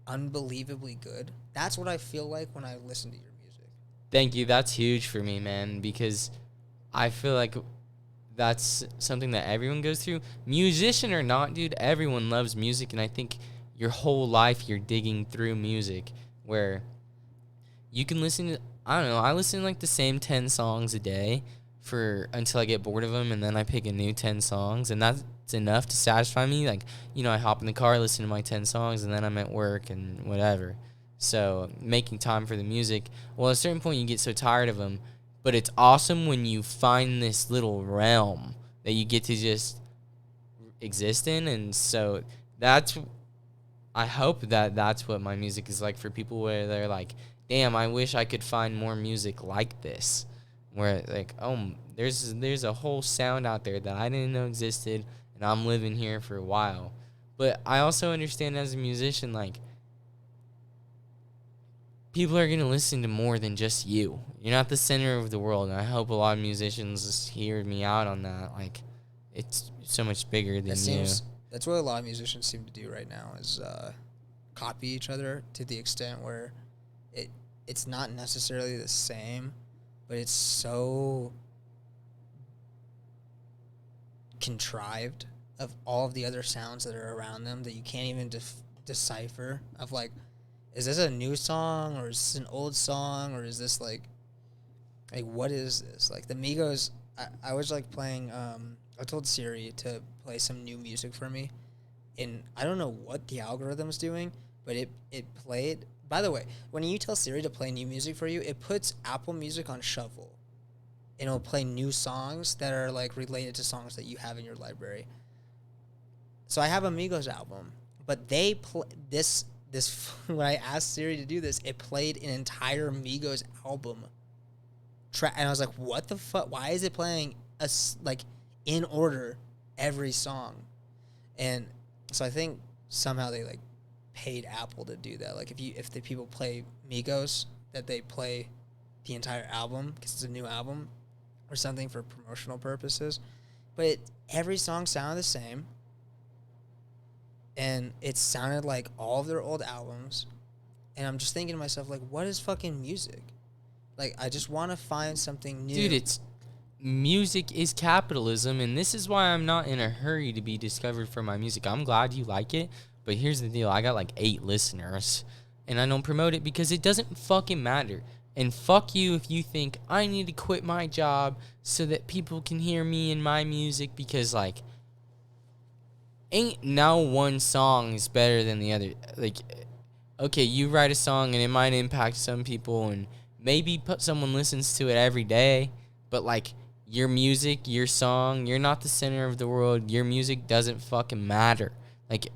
unbelievably good. That's what I feel like when I listen to your music. Thank you. That's huge for me, man, because I feel like that's something that everyone goes through. Musician or not, dude, everyone loves music, and I think your whole life you're digging through music where you can listen to, I don't know, I listen to like the same 10 songs a day until I get bored of them, and then I pick a new 10 songs, and that's enough to satisfy me. Like, you know, I hop in the car, listen to my 10 songs, and then I'm at work and whatever. So making time for the music, well, at a certain point you get so tired of them, but it's awesome when you find this little realm that you get to just exist in. And so that's I hope that that's what my music is like for people, where they're like, damn, I wish I could find more music like this, where like, oh, there's a whole sound out there that I didn't know existed, and I'm living here for a while. But I also understand as a musician, like, people are going to listen to more than just you. You're not the center of the world, and I hope a lot of musicians hear me out on that. Like, it's so much bigger than you. That's what a lot of musicians seem to do right now, is copy each other to the extent where it's not necessarily the same, but it's so contrived of all of the other sounds that are around them that you can't even decipher of, like, is this a new song, or is this an old song, or is this like what is this? Like the Migos, I was like playing, I told Siri to play some new music for me, and I don't know what the algorithm's doing, but it played. By the way, when you tell Siri to play new music for you, it puts Apple Music on shuffle, and it'll play new songs that are like related to songs that you have in your library. So I have a Migos album, but they this when I asked Siri to do this, it played an entire Migos album track, and I was like, "What the fuck? Why is it playing like in order every song?" And so I think somehow they like paid Apple to do that. Like if the people play Migos, that they play the entire album because it's a new album or something for promotional purposes. But every song sounded the same. And it sounded like all of their old albums. And I'm just thinking to myself, like, what is fucking music? Like, I just want to find something new. Dude, music is capitalism, and this is why I'm not in a hurry to be discovered for my music. I'm glad you like it, but here's the deal. I got like 8 listeners, and I don't promote it because it doesn't fucking matter. And fuck you if you think I need to quit my job so that people can hear me and my music, because, like, ain't no one song is better than the other. Like, okay, you write a song and it might impact some people, and maybe someone listens to it every day, but like your music, your song, you're not the center of the world. Your music doesn't fucking matter. Like,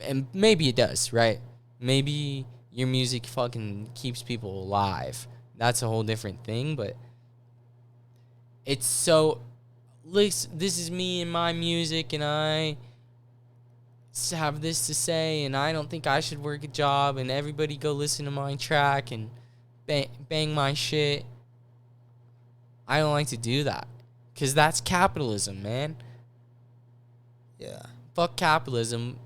and maybe it does, right? Maybe your music fucking keeps people alive. That's a whole different thing, but it's so, this is me and my music, and I have this to say, and I don't think I should work a job, and everybody go listen to my track and bang my shit. I don't like to do that, because that's capitalism, man. Yeah. Fuck capitalism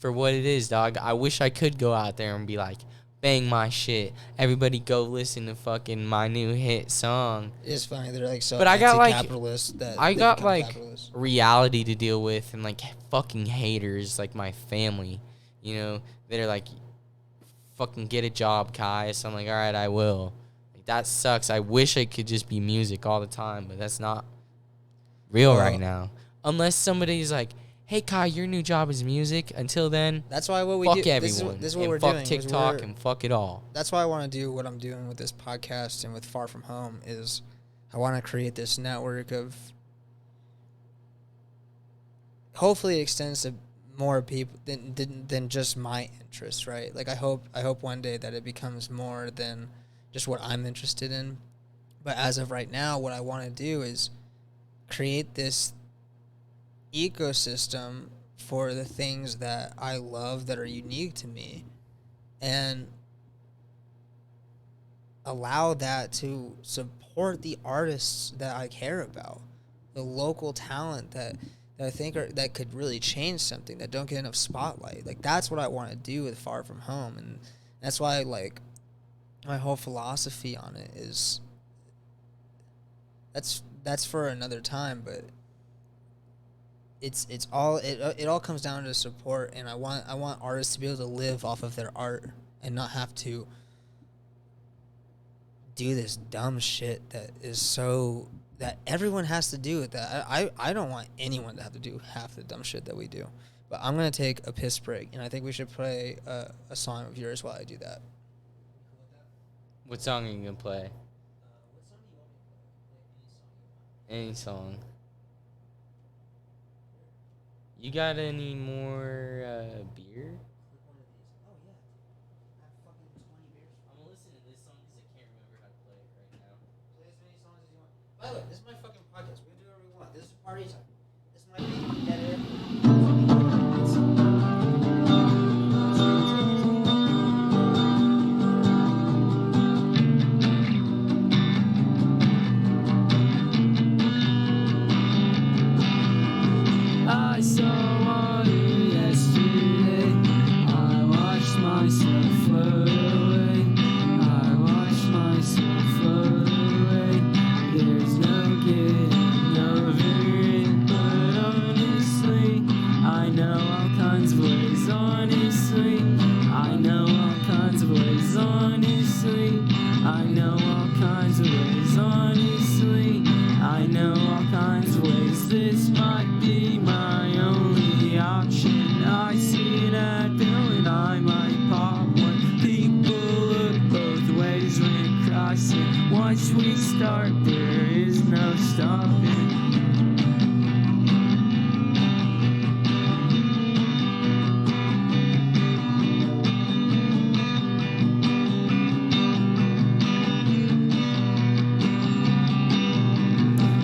for what it is, dog. I wish I could go out there and be like, bang my shit, everybody go listen to fucking my new hit song. It's funny, they're like so, but I got like that I got like capitalist. reality to deal with, and like fucking haters like my family, you know, that are like, fucking get a job, Kai. So I'm like, all right, I will. Like, that sucks. I wish I could just be music all the time, but that's not real right now. Unless somebody's like, hey, Kai, your new job is music. Until then, that's why what we fuck do. everyone. This is what and we're fuck doing. TikTok and fuck it all. That's why I want to do what I'm doing with this podcast and with Far From Home, is I want to create this network of, hopefully it extends to more people than just my interests, right? Like I hope one day that it becomes more than just what I'm interested in. But as of right now, what I want to do is create this ecosystem for the things that I love that are unique to me, and allow that to support the artists that I care about, the local talent that I think that could really change something, that don't get enough spotlight. Like, that's what I want to do with Far From Home, and that's why, like, my whole philosophy on it is, that's for another time, but it all comes down to support, and I want artists to be able to live off of their art and not have to do this dumb shit that is so, that everyone has to do with that. I don't want anyone to have to do half the dumb shit that we do. But I'm going to take a piss break, and I think we should play a song of yours while I do that. What song are you going to play? What song do you want me to play? Any song you want. Any song. You got any more beer? Oh yeah, I have fucking 20 beers. I'm gonna listen to this song because I can't remember how to play it right now. Play as many songs as you want. By the way, this is my fucking podcast. We can do whatever we want. This is party time. This might be dead air. I saw water yesterday. I watched myself float away. I watched myself float away. There's no getting over it, but honestly, I know all kinds of ways. Honestly, I know all kinds of ways. Honestly, I know all kinds of ways. Honestly, I know all kinds of ways. This might be my only option. I see an ad and I might pop one. People look both ways when crossing. Once we start, there is no stopping.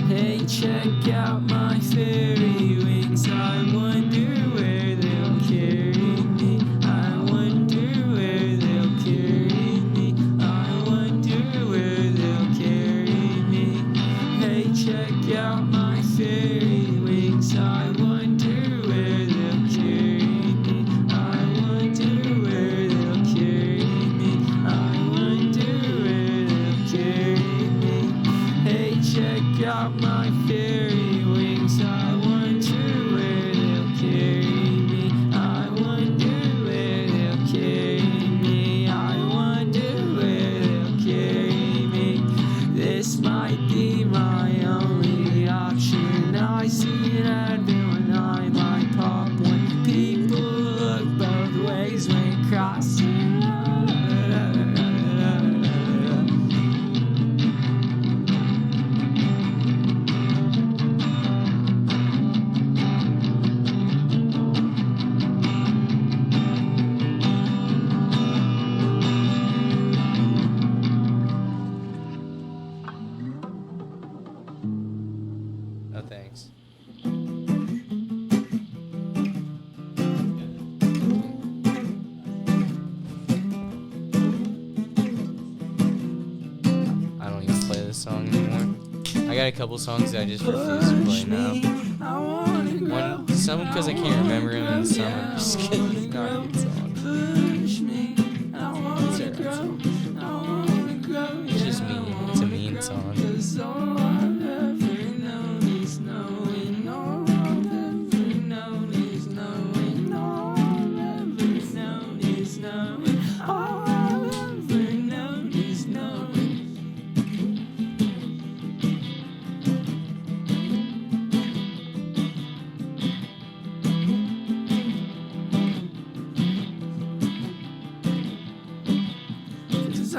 Hey, check out my fairy wings. I wonder where they'll carry me. I wonder where they'll carry me. I wonder where they'll carry me. Hey, check out my fairy wings. I wonder where they'll carry me. I wonder where they'll carry me. I wonder where they'll carry me. Hey, check out my fairy wings. I wonder where they'll carry me. I wonder where they'll carry me. I wonder where they'll carry me. This might be my only option. I see an ad and I might pop one. People look both ways when crossing. No thanks. I don't even play this song anymore. I got a couple songs that I just refuse to play now. Some because I can't remember them, and some are just because it's not a good song. It's alright. It's just mean. It's a mean song.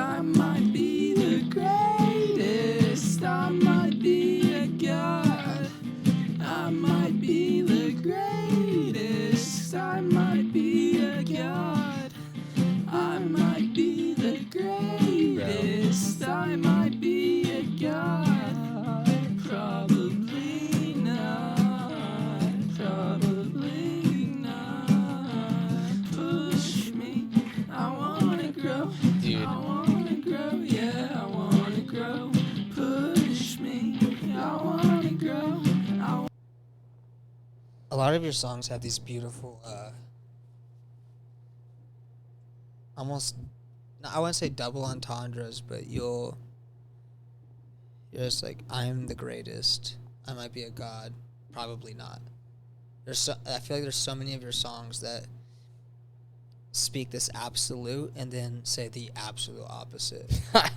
I might be the greatest. I might be a god. I might be the greatest. I might be a god. I might be the greatest. I might be a god. Probably not. Probably not. Push me. I wanna grow. Dude. I wanna grow, yeah, I wanna grow. Push me, I wanna grow. A lot of your songs have these beautiful, almost, I wouldn't say double entendres, but you're just like, I'm the greatest. I might be a god. Probably not. I feel like there's so many of your songs that speak this absolute and then say the absolute opposite.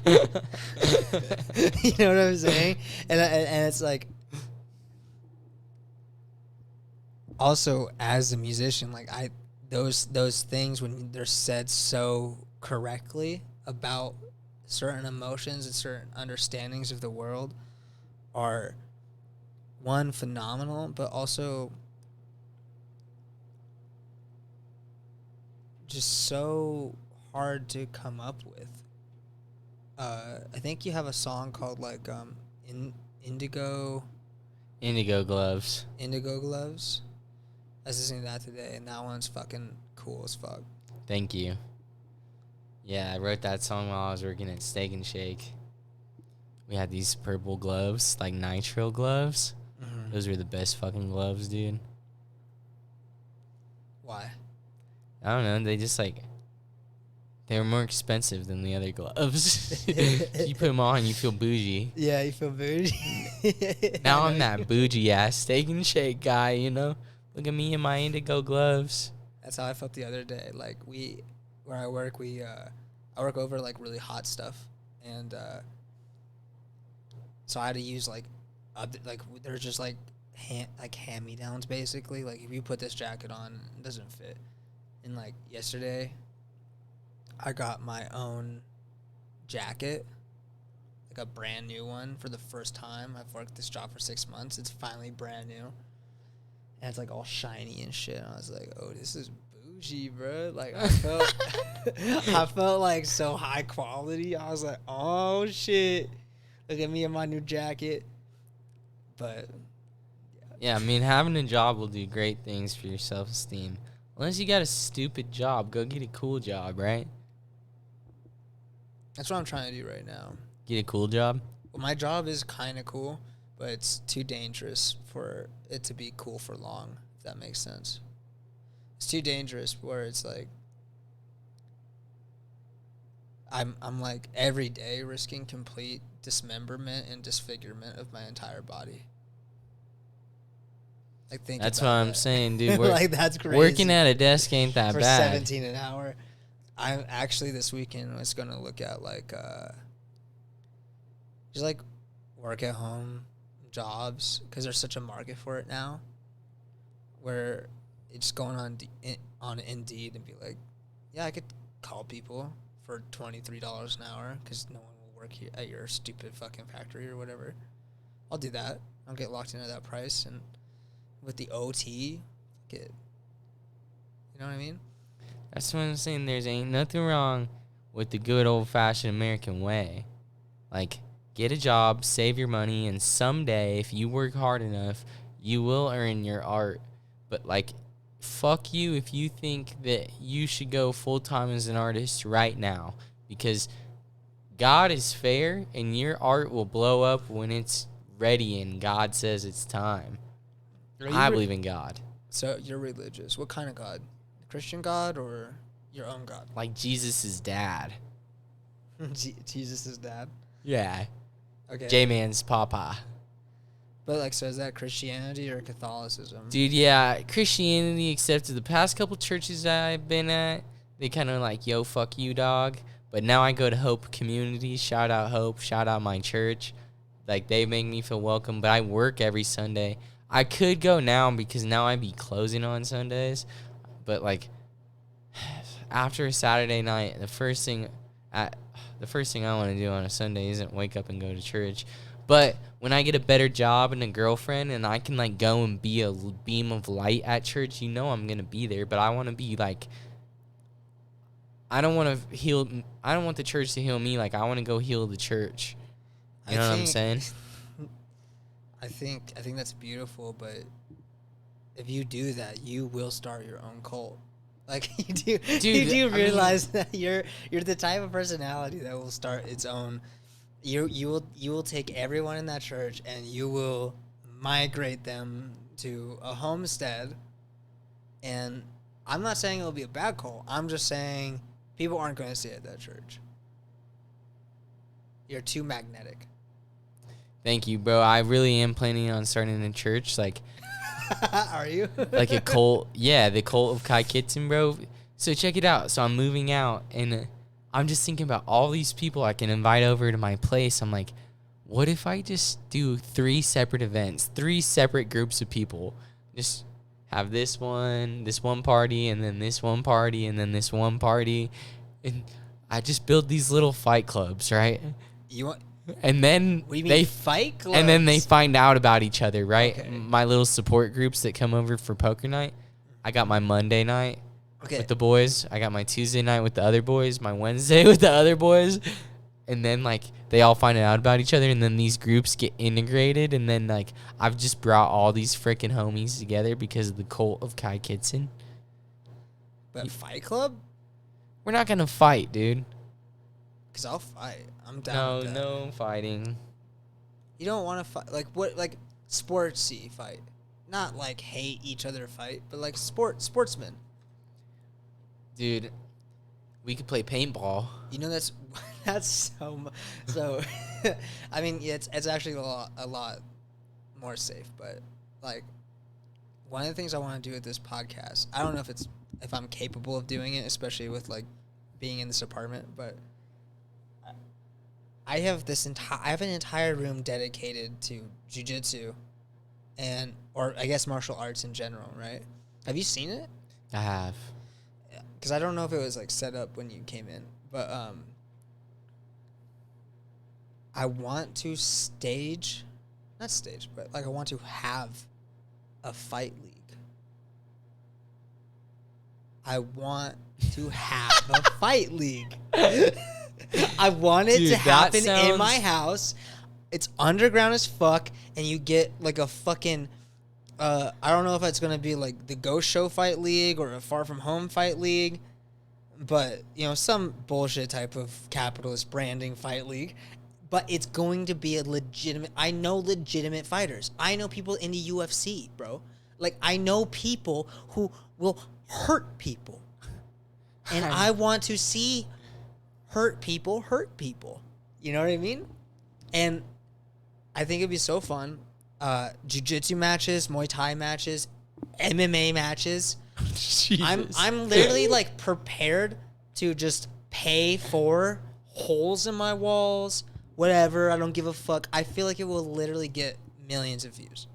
You know what I'm saying? And it's like, also as a musician, like those things when they're said so correctly about certain emotions and certain understandings of the world are, one, phenomenal, but also just so hard to come up with. I think you have a song called like Indigo Gloves. Indigo Gloves. I was listening to that today, and that one's fucking cool as fuck. Thank you. Yeah, I wrote that song while I was working at Steak and Shake. We had these purple gloves, like nitrile gloves. Mm-hmm. Those were the best fucking gloves, dude. Why? I don't know. They just like, they were more expensive than the other gloves. You put them on, you feel bougie. Yeah, you feel bougie. Now I'm that bougie ass Steak and Shake guy, you know? Look at me in my indigo gloves. That's how I felt the other day. Like where I work, I work over like really hot stuff, and so I had to use like they're just like hand-me-downs basically. Like if you put this jacket on, it doesn't fit. And like yesterday, I got my own jacket, like a brand new one for the first time. I've worked this job for 6 months. It's finally brand new. And it's like all shiny and shit. And I was like, oh, this is bougie, bro. Like I felt I felt like so high quality. I was like, oh shit. Look at me in my new jacket. But yeah, I mean, having a job will do great things for your self-esteem. Unless you got a stupid job, go get a cool job, right? that's what I'm trying to do right now. Get a cool job? Well, my job is kind of cool, but it's too dangerous for it to be cool for long, if that makes sense. It's too dangerous where it's like I'm like every day risking complete dismemberment and disfigurement of my entire body. Like think That's about what I'm that. saying, dude. Like that's crazy. Working at a desk ain't that for bad. 17 an hour. I actually this weekend was gonna look at like just like work at home jobs because there's such a market for it now. Where it's going on Indeed and be like, yeah, I could call people for $23 an hour because no one will work here at your stupid fucking factory or whatever. I'll do that. I'll get locked into that price, and with the OT, get, you know what I mean? That's what I'm saying. There's ain't nothing wrong with the good old-fashioned American way. Like, get a job, save your money, and someday, if you work hard enough, you will earn your art. But, like, fuck you if you think that you should go full-time as an artist right now. Because God is fair, and your art will blow up when it's ready and God says it's time. I believe in God. So you're religious. What kind of God? Christian God or your own God? Like Jesus' dad. Jesus' dad? Yeah. Okay. J-Man's papa. But, like, so is that Christianity or Catholicism? Dude, yeah, Christianity, except for the past couple churches that I've been at, they kind of like, yo, fuck you, dog. But now I go to Hope Community. Shout out Hope. Shout out my church. Like, they make me feel welcome. But I work every Sunday. I could go now because now I'd be closing on Sundays. But, like, after a Saturday night, the first thing I want to do on a Sunday isn't wake up and go to church. But when I get a better job and a girlfriend and I can, like, go and be a beam of light at church, you know I'm going to be there. But I want to be, like, I don't want the church to heal me. Like, I want to go heal the church. You know what I'm saying? I think that's beautiful, but if you do that, you will start your own cult. Like, you do, Dude, you do realize mean, that you're the type of personality that will start its own. You will take everyone in that church and you will migrate them to a homestead. And I'm not saying it'll be a bad cult. I'm just saying people aren't going to stay at that church. You're too magnetic. Thank you, bro. I really am planning on starting a church, like. Are you? Like a cult. Yeah, the cult of Kitson, bro. So check it out. So I'm moving out, and I'm just thinking about all these people I can invite over to my place. I'm like, what if I just do 3 separate events, 3 separate groups of people? Just have this one party, and then this one party, and then this one party. And I just build these little fight clubs, right? You want... And then What do you mean, fight clubs? And then they find out about each other, right? Okay. My little support groups that come over for poker night. I got my Monday night. Okay. with the boys. I got my Tuesday night with the other boys, my Wednesday with the other boys. And then, like, they all find out about each other, and then these groups get integrated. And then, like, I've just brought all these freaking homies together because of the cult of Kai Kitson. But Fight Club? We're not going to fight, dude. Because I'll fight. I'm down with that. No fighting. You don't want to fight. Like, what? Like, sportsy fight. Not, like, hate each other fight, but, like, sportsmen. Dude, we could play paintball. You know, that's so I mean, yeah, it's actually a lot more safe, but like one of the things I want to do with this podcast, I don't know if I'm capable of doing it, especially with like being in this apartment, but I have an entire room dedicated to jiu-jitsu or I guess martial arts in general, right? Have you seen it? I have. Because I don't know if it was like set up when you came in, but I want to but like I want to have a fight league. I want to have a fight league. I want it to happen in my house. It's underground as fuck, and you get like a fucking I don't know if it's going to be like the Ghost Show Fight League or a Far From Home Fight League, but, you know, some bullshit type of capitalist branding fight league. But it's going to be I know legitimate fighters. I know people in the UFC, bro. Like, I know people who will hurt people. And I want to see hurt people. You know what I mean? And I think it'd be so fun. Jiu-jitsu matches, Muay Thai matches, MMA matches. I'm literally like prepared to just pay for holes in my walls, whatever. I don't give a fuck. I feel like it will literally get millions of views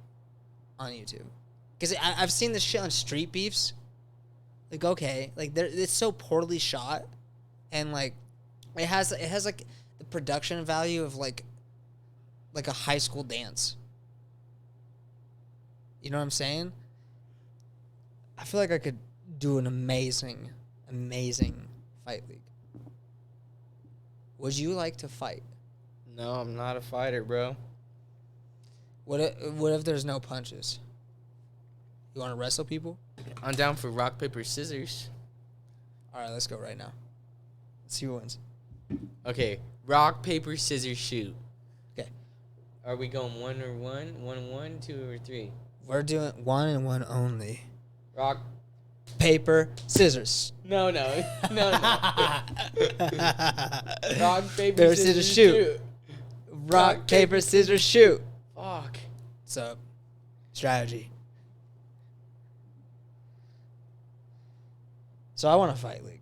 on YouTube because I've seen this shit on Street Beefs. Like, okay, like it's so poorly shot, and like it has like the production value of like a high school dance. You know what I'm saying? I feel like I could do an amazing fight league. Would you like to fight? No, I'm not a fighter, bro. What if there's no punches? You want to wrestle people? I'm down for rock, paper, scissors. All right, let's go right now. Let's see who wins. Okay, rock, paper, scissors, shoot. Okay. Are we going 1 or 1? 1, 2 or 3? We're doing 1 and 1 only. Rock, paper, scissors. No. Rock, paper, scissors, shoot. Rock, paper, scissors, shoot. Fuck. What's up? Strategy. So I want a fight league.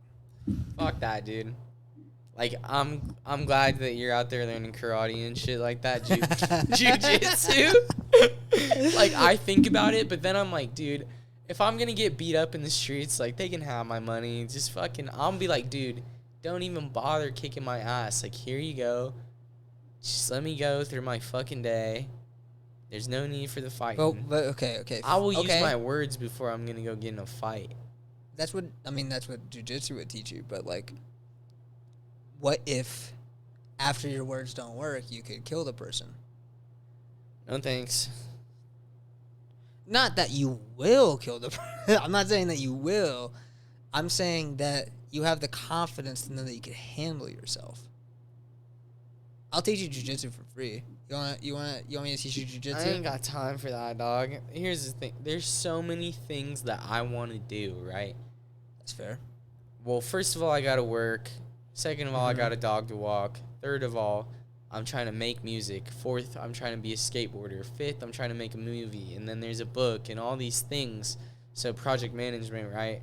Fuck that, dude. Like, I'm glad that you're out there learning karate and shit like that. Jiu-jitsu. Like, I think about it, but then I'm like, dude, if I'm going to get beat up in the streets, like, they can have my money. Just fucking, I'll be like, dude, don't even bother kicking my ass. Like, here you go. Just let me go through my fucking day. There's no need for the fighting. Well, but okay. I will use my words before I'm going to go get in a fight. That's what jiu-jitsu would teach you. But, like, what if after your words don't work, you could kill the person? No thanks. Not that you will kill the person. I'm not saying that you will. I'm saying that you have the confidence to know that you can handle yourself. I'll teach you jiu-jitsu for free. You want me to teach you jiu-jitsu? I ain't got time for that, dog. Here's the thing. There's so many things that I want to do, right? That's fair. Well, first of all, I got to work. Second of all, I got a dog to walk. Third of all, I'm trying to make music. Fourth, I'm trying to be a skateboarder. Fifth, I'm trying to make a movie. And then there's a book and all these things. So project management, right?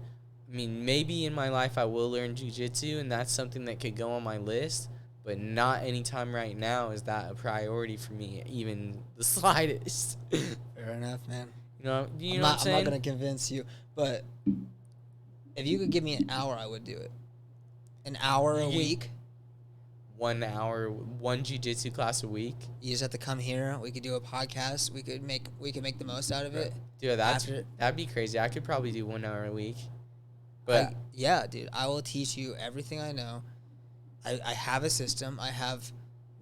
I mean, maybe in my life I will learn jiu-jitsu, and that's something that could go on my list. But not anytime right now is that a priority for me, even the slightest. Fair enough, man. You know what I'm saying? I'm not going to convince you, but if you could give me an hour, I would do it. An hour a week. 1 hour, one jiu-jitsu class a week. You just have to come here. We could do a podcast. We could make the most out of it. Dude, that'd be crazy. I could probably do 1 hour a week. But Yeah, dude, I will teach you everything I know. I have a system.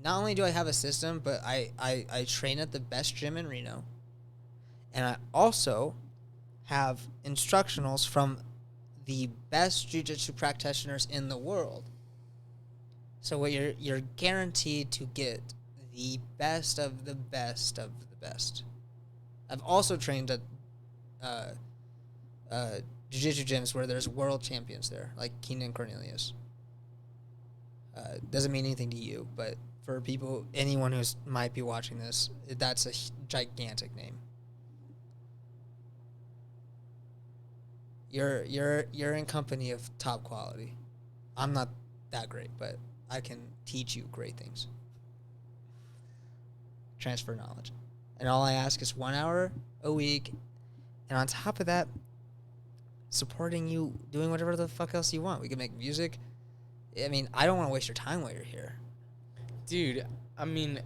Not only do I have a system, but I train at the best gym in Reno. And I also have instructionals from the best jiu-jitsu practitioners in the world. So what you're guaranteed to get the best of the best of the best. I've also trained at jiu-jitsu gyms where there's world champions there, like Keenan Cornelius. Doesn't mean anything to you, but for anyone who might be watching this, that's a gigantic name. You're in company of top quality. I'm not that great, but I can teach you great things. Transfer knowledge. And all I ask is 1 hour a week, and on top of that, supporting you doing whatever the fuck else you want. We can make music. I mean, I don't want to waste your time while you're here. Dude, I mean,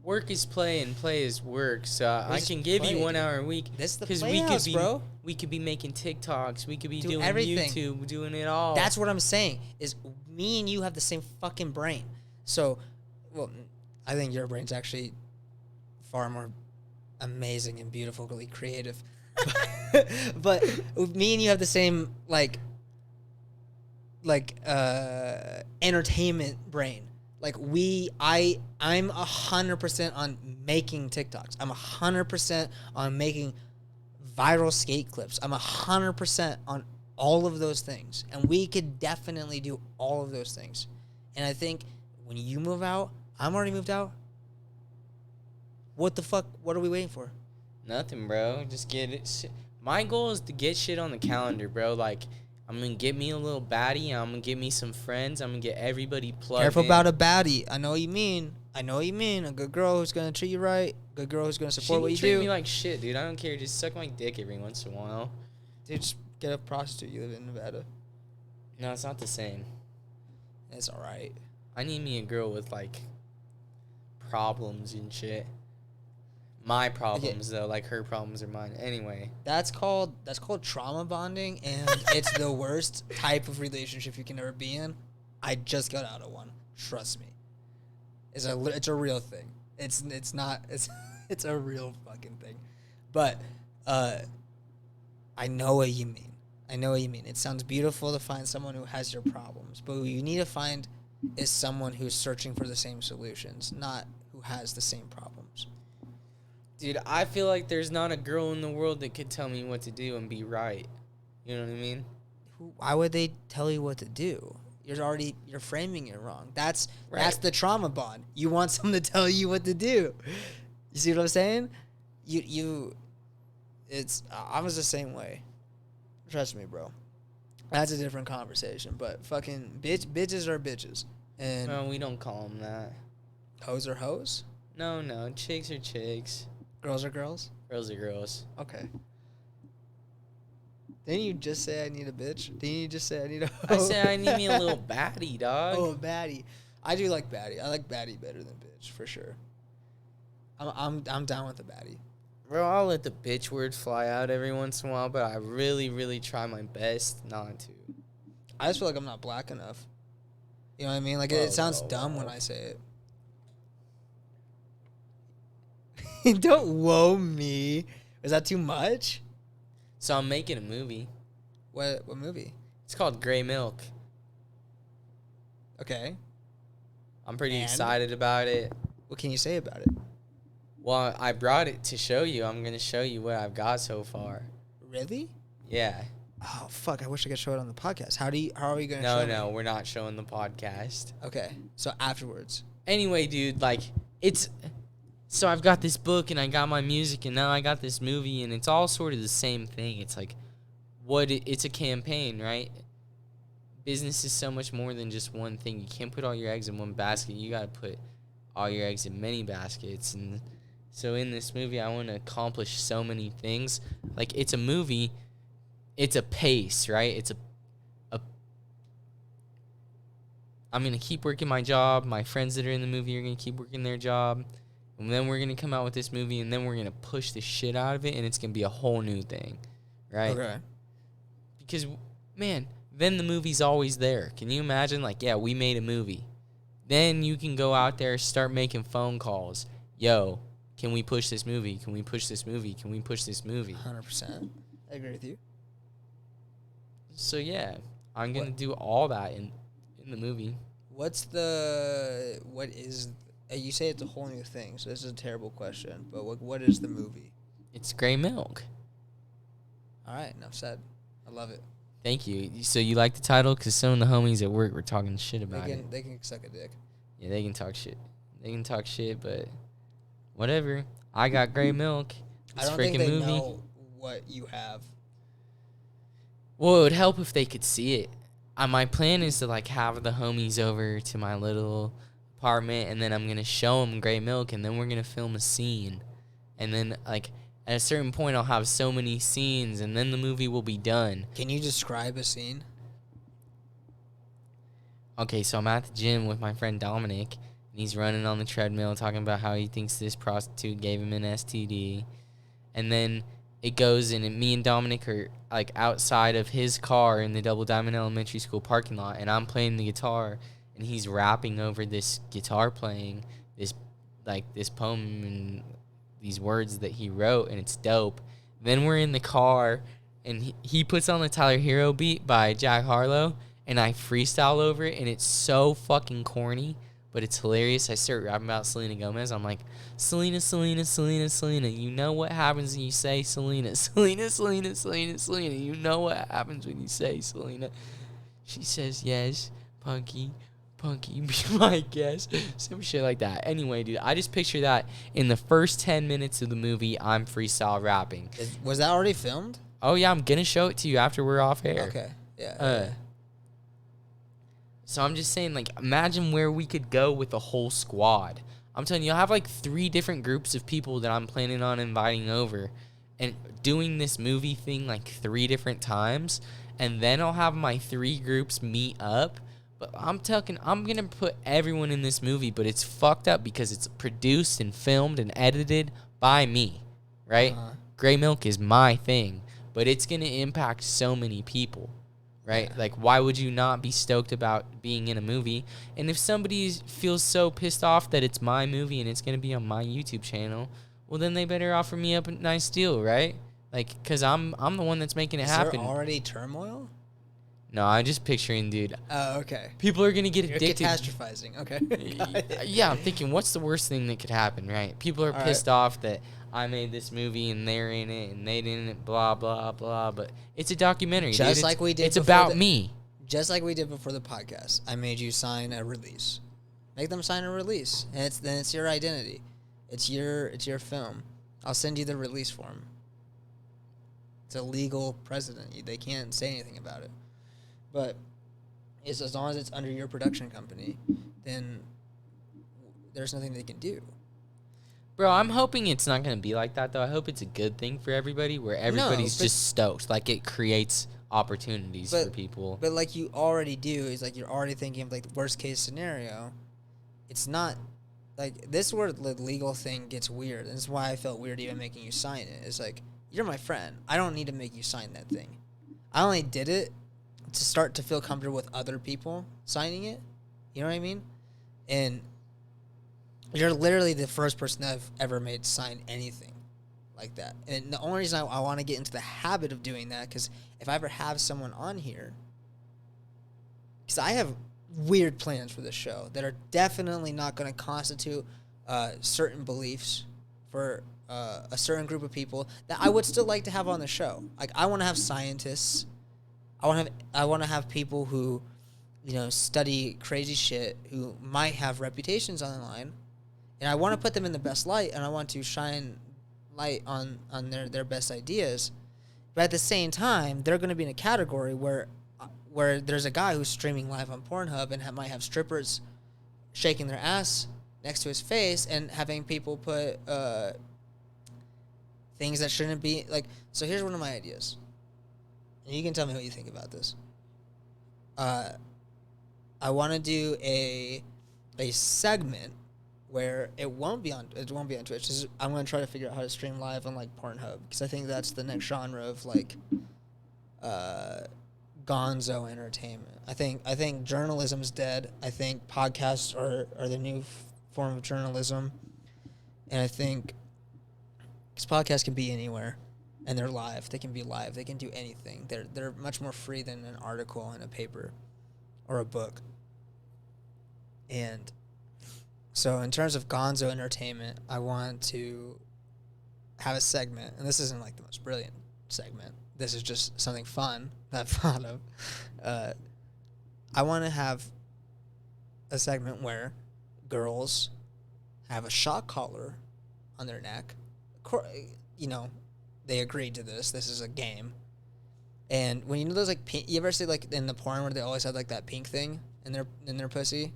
work is play and play is work. So I can give you 1 hour a week. This is the playhouse, bro. We could be making TikToks. We could be doing everything. YouTube, doing it all. That's what I'm saying. Is me and you have the same fucking brain. So, well, I think your brain's actually far more amazing and beautifully creative. But me and you have the same entertainment brain. Like I'm 100% on making TikToks. I'm 100% on making viral skate clips. I'm 100% on all of those things. And we could definitely do all of those things. And I think when you move out, I'm already moved out. What the fuck? What are we waiting for? Nothing, bro. Just get it. My goal is to get shit on the calendar, bro. Like, I'm going to get me a little baddie. I'm going to get me some friends. I'm going to get everybody plugged Careful in. about a baddie. I know what you mean. A good girl who's going to treat you right. A good girl who's going to support what you do. Treat me like shit, dude. I don't care. Just suck my dick every once in a while. Dude, just get a prostitute. You live in Nevada. No, it's not the same. It's all right. I need me a girl with, like, problems and shit. My problems, though, like her problems are mine. Anyway, that's called trauma bonding, and it's the worst type of relationship you can ever be in. I just got out of one. Trust me, it's a real thing. It's a real fucking thing. But I know what you mean. It sounds beautiful to find someone who has your problems, but what you need to find is someone who's searching for the same solutions, not who has the same problems. dude, I feel like there's not a girl in the world that could tell me what to do and be right. You know what I mean? Why would they tell you what to do? You're framing it wrong. That's the trauma bond. You want someone to tell you what to do. You see what I'm saying? I was the same way. Trust me, bro. That's a different conversation. But fucking bitches are bitches, and No, we don't call them that. hoes are hoes. No, chicks are chicks. Girls are girls. Girls are girls. Okay. Didn't you just say I need a bitch? Didn't you just say I need a hoe? I said I need me a little baddie, dog. Oh, a baddie. I do like baddie. I like baddie better than bitch, for sure. I'm down with the baddie. Bro, I'll let the bitch word fly out every once in a while, but I really, really try my best not to. I just feel like I'm not black enough. You know what I mean? Like, it sounds dumb when I say it. Don't whoa me. Is that too much? So I'm making a movie. What movie? It's called Gray Milk. Okay. I'm pretty excited about it. What can you say about it? Well, I brought it to show you. I'm going to show you what I've got so far. Really? Yeah. Oh, fuck. I wish I could show it on the podcast. How are we going to show it? No, we're not showing the podcast. Okay. So afterwards. Anyway, dude, like, so I've got this book and I got my music and now I got this movie and it's all sort of the same thing. It's like, it's a campaign, right? Business is so much more than just one thing. You can't put all your eggs in one basket. You got to put all your eggs in many baskets. And so in this movie, I want to accomplish so many things. Like, it's a movie. It's a pace, right? I'm going to keep working my job. My friends that are in the movie are going to keep working their job. And then we're going to come out with this movie, and then we're going to push the shit out of it, and it's going to be a whole new thing, right? Okay. Because, man, then the movie's always there. Can you imagine? Like, yeah, we made a movie. Then you can go out there, start making phone calls. Yo, can we push this movie? Can we push this movie? Can we push this movie? 100%. I agree with you. So, yeah, I'm going to do all that in the movie. What is, you say it's a whole new thing, so this is a terrible question, but what is the movie? It's Gray Milk. All right, enough said. I love it. Thank you. So you like the title? Because some of the homies at work were talking shit about it. They can suck a dick. Yeah, they can talk shit. But whatever. I got Gray Milk. I don't think they know what you have. Well, it would help if they could see it. My plan is to like have the homies over to my little apartment, and then I'm gonna show them Gray Milk, and then we're gonna film a scene, and then like at a certain point I'll have so many scenes, and then the movie will be done. Can you describe a scene? Okay, so I'm at the gym with my friend Dominic, and he's running on the treadmill talking about how he thinks this prostitute gave him an STD, and then it goes in, and me and Dominic are like outside of his car in the Double Diamond Elementary School parking lot, and I'm playing the guitar, and he's rapping over this guitar playing, this poem and these words that he wrote, and it's dope. Then we're in the car, and he puts on the Tyler Hero beat by Jack Harlow, and I freestyle over it, and it's so fucking corny, but it's hilarious. I start rapping about Selena Gomez. I'm like, Selena, Selena, Selena, Selena. You know what happens when you say Selena. Selena, Selena, Selena, Selena. You know what happens when you say Selena. She says, yes, Punky, be my guest. Some shit like that. Anyway, dude, I just picture that in the first 10 minutes of the movie, I'm freestyle rapping. Was that already filmed? Oh, yeah, I'm going to show it to you after we're off air. Okay, yeah. So I'm just saying, like, imagine where we could go with a whole squad. I'm telling you, I'll have, like, 3 different groups of people that I'm planning on inviting over and doing this movie thing, like, 3 different times. And then I'll have my 3 groups meet up. But I'm going to put everyone in this movie, but it's fucked up because it's produced and filmed and edited by me, right? Gray Milk is my thing, but it's going to impact so many people. Right? Yeah. Like, why would you not be stoked about being in a movie? And if somebody feels so pissed off that it's my movie and it's going to be on my YouTube channel, well, then they better offer me up a nice deal, right? Like, because I'm the one that's making it happen. Is there already turmoil? No, I'm just picturing, dude. Oh, okay. People are going to get addicted. You're catastrophizing. Okay. Yeah, I'm thinking, what's the worst thing that could happen, right? People are pissed off that I made this movie and they're in it and they didn't, blah, blah, blah. But it's a documentary, just dude. Like we did. It's about me. Just like we did before the podcast. I made you sign a release. Make them sign a release. And then it's your identity. It's your film. I'll send you the release form. It's a legal precedent. They can't say anything about it. But it's as long as it's under your production company, then there's nothing they can do. Bro, I'm hoping it's not going to be like that, though. I hope it's a good thing for everybody where everybody's just stoked. Like, it creates opportunities for people. But like you already do, is like you're already thinking of like the worst case scenario. It's not like this is where the legal thing gets weird. And this is why I felt weird even making you sign it. It's like, you're my friend. I don't need to make you sign that thing. I only did it to start to feel comfortable with other people signing it. You know what I mean? And you're literally the first person I've ever made sign anything like that. And the only reason I want to get into the habit of doing that, because if I ever have someone on here, because I have weird plans for this show that are definitely not going to constitute certain beliefs for a certain group of people that I would still like to have on the show. Like, I want to have scientists. I want to have people who, you know, study crazy shit, who might have reputations on the line, and I want to put them in the best light, and I want to shine light on their best ideas. But at the same time, they're going to be in a category where there's a guy who's streaming live on Pornhub and might have strippers shaking their ass next to his face and having people put things that shouldn't be like. So here's one of my ideas. And you can tell me what you think about this. I want to do a segment where it won't be on Twitch. I'm going to try to figure out how to stream live on like Pornhub, because I think that's the next genre of like gonzo entertainment. I think journalism's dead. I think podcasts are the new form of journalism, and I think because podcasts can be anywhere, and they're live. They can be live. They can do anything. They're much more free than an article in a paper or a book. And so in terms of gonzo entertainment, I want to have a segment, and this isn't like the most brilliant segment. This is just something fun that I've thought of. I want to have a segment where girls have a shock collar on their neck. You know, they agreed to this. This is a game. And when you know those like pink, you ever see like in the porn where they always have like that pink thing in their pussy?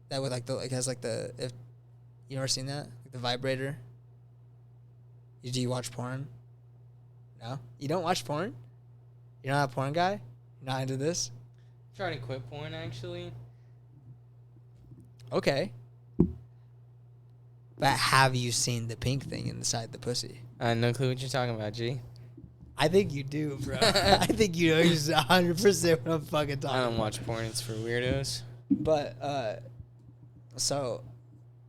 That with like the like has like the if you ever seen that? Like the vibrator? Do you watch porn? No? You don't watch porn? You're not a porn guy? You're not into this? I'm trying to quit porn, actually. Okay. But have you seen the pink thing inside the pussy? I have no clue what you're talking about, G. I think you do, bro. I think you know 100% what I'm fucking talking about. I don't watch porn. It's for weirdos. But, so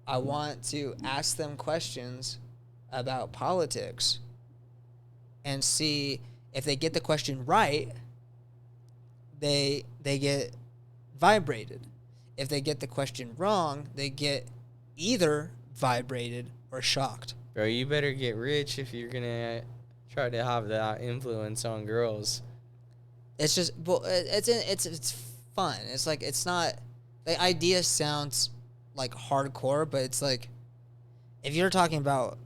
I want to ask them questions about politics and see if they get the question right, they get vibrated. If they get the question wrong, they get either vibrated or shocked. Bro, you better get rich if you're gonna try to have that influence on girls. It's just, well, it's fun. It's like, it's not, the idea sounds like hardcore, but it's like, if you're talking about,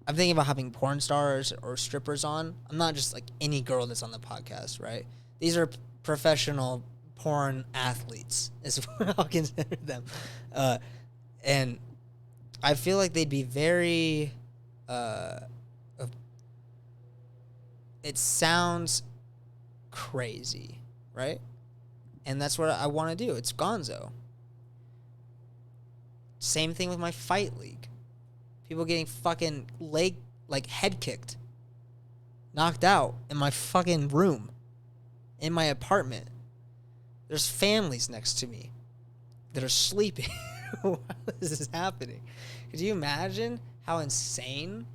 I'm thinking about having porn stars or strippers on. I'm not just like any girl that's on the podcast, right? These are professional porn athletes, is what I'll consider them. And I feel like they'd be very, it sounds crazy, right? And that's what I want to do. It's gonzo. Same thing with my fight league. People getting fucking head kicked, knocked out in my fucking room, in my apartment. There's families next to me that are sleeping. Why is this happening? Could you imagine how insane?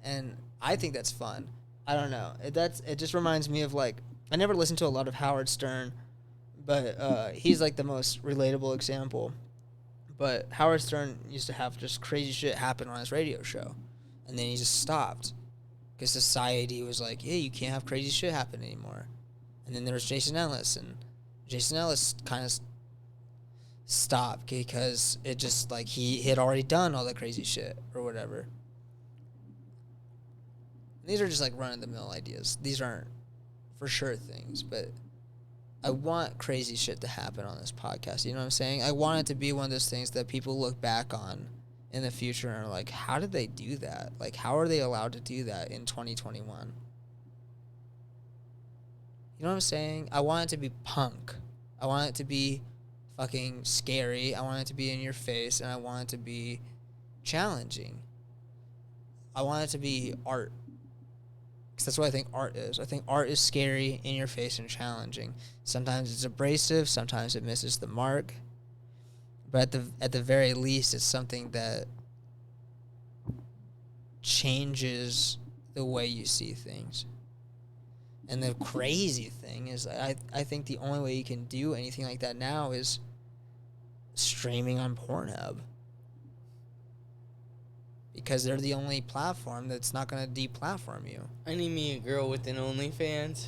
And I think that's fun. I don't know. It just reminds me of like, I never listened to a lot of Howard Stern, but he's like the most relatable example. But Howard Stern used to have just crazy shit happen on his radio show. And then he just stopped. Because society was like, yeah, you can't have crazy shit happen anymore. And then there was Jason Ellis. And Jason Ellis kind of stopped because it just, like, he had already done all the crazy shit or whatever. These are just, like, run-of-the-mill ideas. These aren't for sure things, but I want crazy shit to happen on this podcast. You know what I'm saying? I want it to be one of those things that people look back on in the future and are like, how did they do that? Like, how are they allowed to do that in 2021? You know what I'm saying? I want it to be punk. I want it to be fucking scary. I want it to be in your face, and I want it to be challenging. I want it to be art. Because that's what I think art is. I think art is scary, in your face, and challenging. Sometimes it's abrasive. Sometimes it misses the mark. But at the very least, it's something that changes the way you see things. And the crazy thing is, I think the only way you can do anything like that now is streaming on Pornhub. Because they're the only platform that's not going to deplatform you. I need me a girl with an OnlyFans.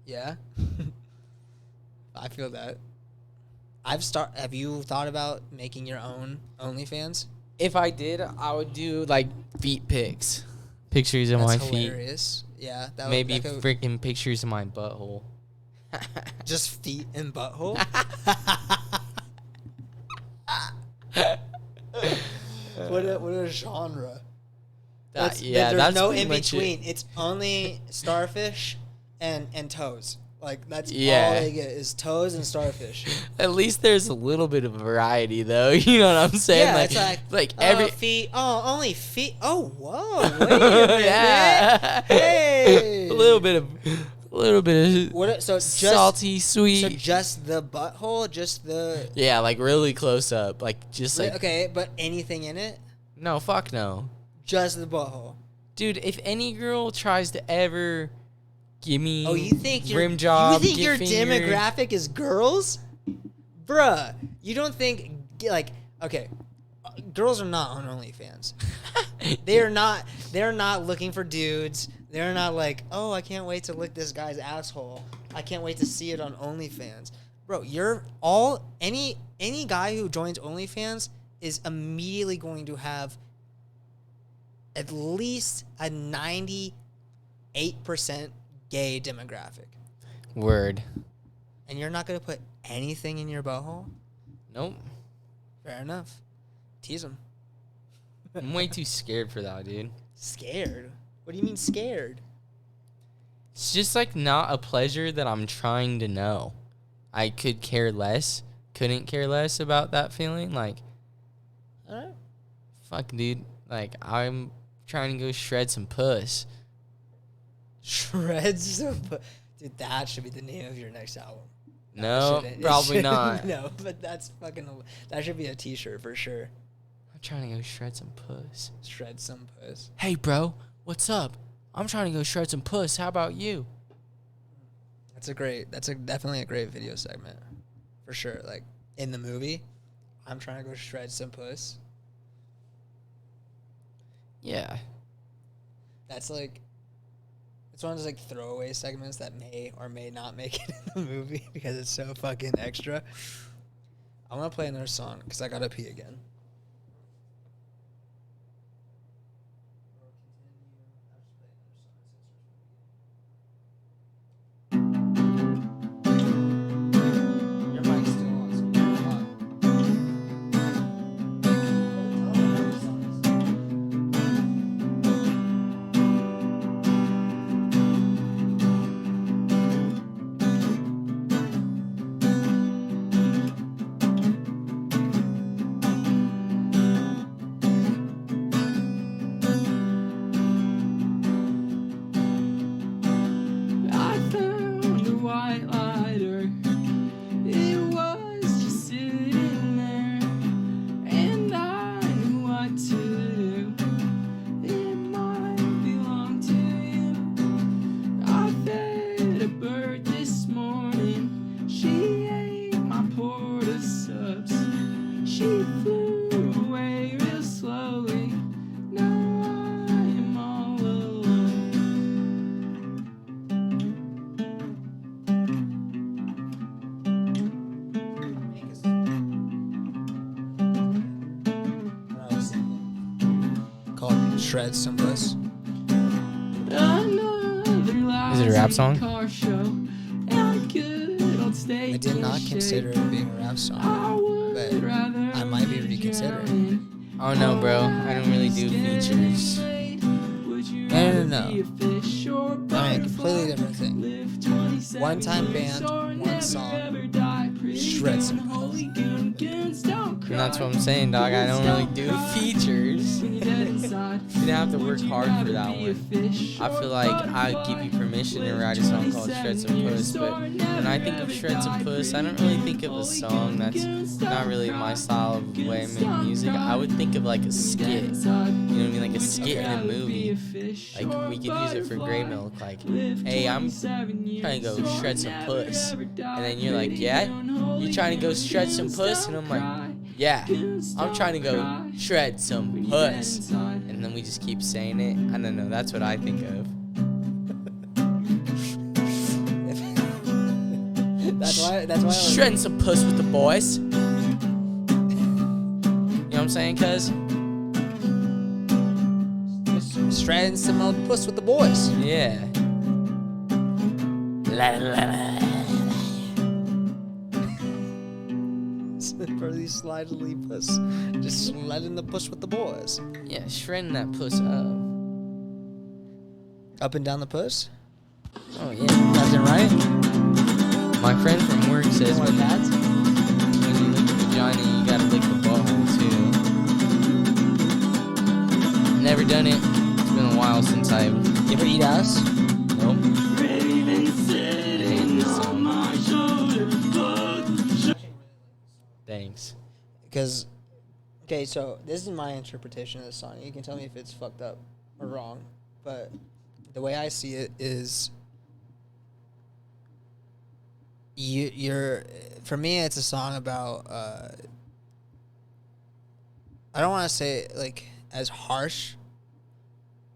Yeah. I feel that. Have you thought about making your own OnlyFans? If I did, I would do like feet pics. Pictures of my That's feet. hilarious. Yeah. Maybe freaking pictures of my butthole. Just feet and butthole? What a genre. There's There's no pretty in much between. it. It's only starfish and toes. Like, that's all Yeah. they get is toes and starfish. At least there's a little bit of variety, though. You know what I'm saying? Yeah, like, it's like every feet. Oh, only feet. Oh, whoa. Wait a minute. yeah. Hey. a little bit A little bit of What? So just salty, sweet. So just the butthole, just the. Yeah, like really close up, like just like. Okay, but anything in it? No, fuck no. Just the butthole. Dude, if any girl tries to ever give me you think rim job, you think get your fingered, demographic is girls? Bruh, you don't think like okay, girls are not on OnlyFans. They're not looking for dudes. They're not like, "Oh, I can't wait to lick this guy's asshole. I can't wait to see it on OnlyFans." Bro, any guy who joins OnlyFans is immediately going to have at least a 98% gay demographic. Word. And you're not going to put anything in your butthole? Nope. Fair enough. Tease him. I'm way too scared for that, dude. Scared? What do you mean scared? It's just like not a pleasure that I'm trying to know. I couldn't care less about that feeling. Like, Alright. fuck, dude. Like, I'm trying to go shred some puss. Shreds? Dude, that should be the name of your next album. No, probably not. No, but that should be a t-shirt for sure. I'm trying to go shred some puss. Shred some puss. Hey, bro, what's up? I'm trying to go shred some puss. How about you? That's definitely a great video segment. For sure. Like, in the movie, I'm trying to go shred some puss. Yeah. It's one of those like throwaway segments that may or may not make it in the movie because it's so fucking extra. I want to play another song because I gotta pee again. Your mic's still on, so you can talk. I found a white lighter. It was just sitting there, and I knew what to do. It might belong to you. I fed a bird this morning. She ate my porta subs. She flew away real slowly. Now I am all alone. Called Shred Some Puss. Is it a rap song? I did not consider it being a rap song, but I might be reconsidering. Oh, no, bro. I don't really do features. No. I mean, completely different thing. One-time band, one song, Shred Some Puss. And that's what I'm saying, dog. I don't really do features. You didn't have to work hard for that one. I feel like I give you permission to write a song called Shred Some Puss, but when I think of Shred Some Puss, I don't really think of a song that's not really my style of way I make music. I would think of like a skit. You know what I mean? Like a skit in a movie. Like we could use it for Grey Milk. Like, hey, I'm trying to go shred some puss. And then you're like, yeah? You trying to go shred some puss? And I'm like, yeah, I'm trying to go shred some puss. And then we just keep saying it. I don't know. That's what I think of. That's why I was Shredding some puss with the boys. You know what I'm saying, cuz? shredding some old puss with the boys. Yeah. Burly slidely puss. Just sledding the puss with the boys. Yeah, shredding that puss up. Up and down the puss? Oh, yeah. Left and right? My friend from work says Like that? when you lick the vagina, you gotta lick the butthole, too. Never done it. It's been a while since I've... You ever eat ass? Nope. Raving Because, okay, so this is my interpretation of the song. You can tell me if it's fucked up or wrong. But the way I see it is you're for me, it's a song about, I don't want to say like as harsh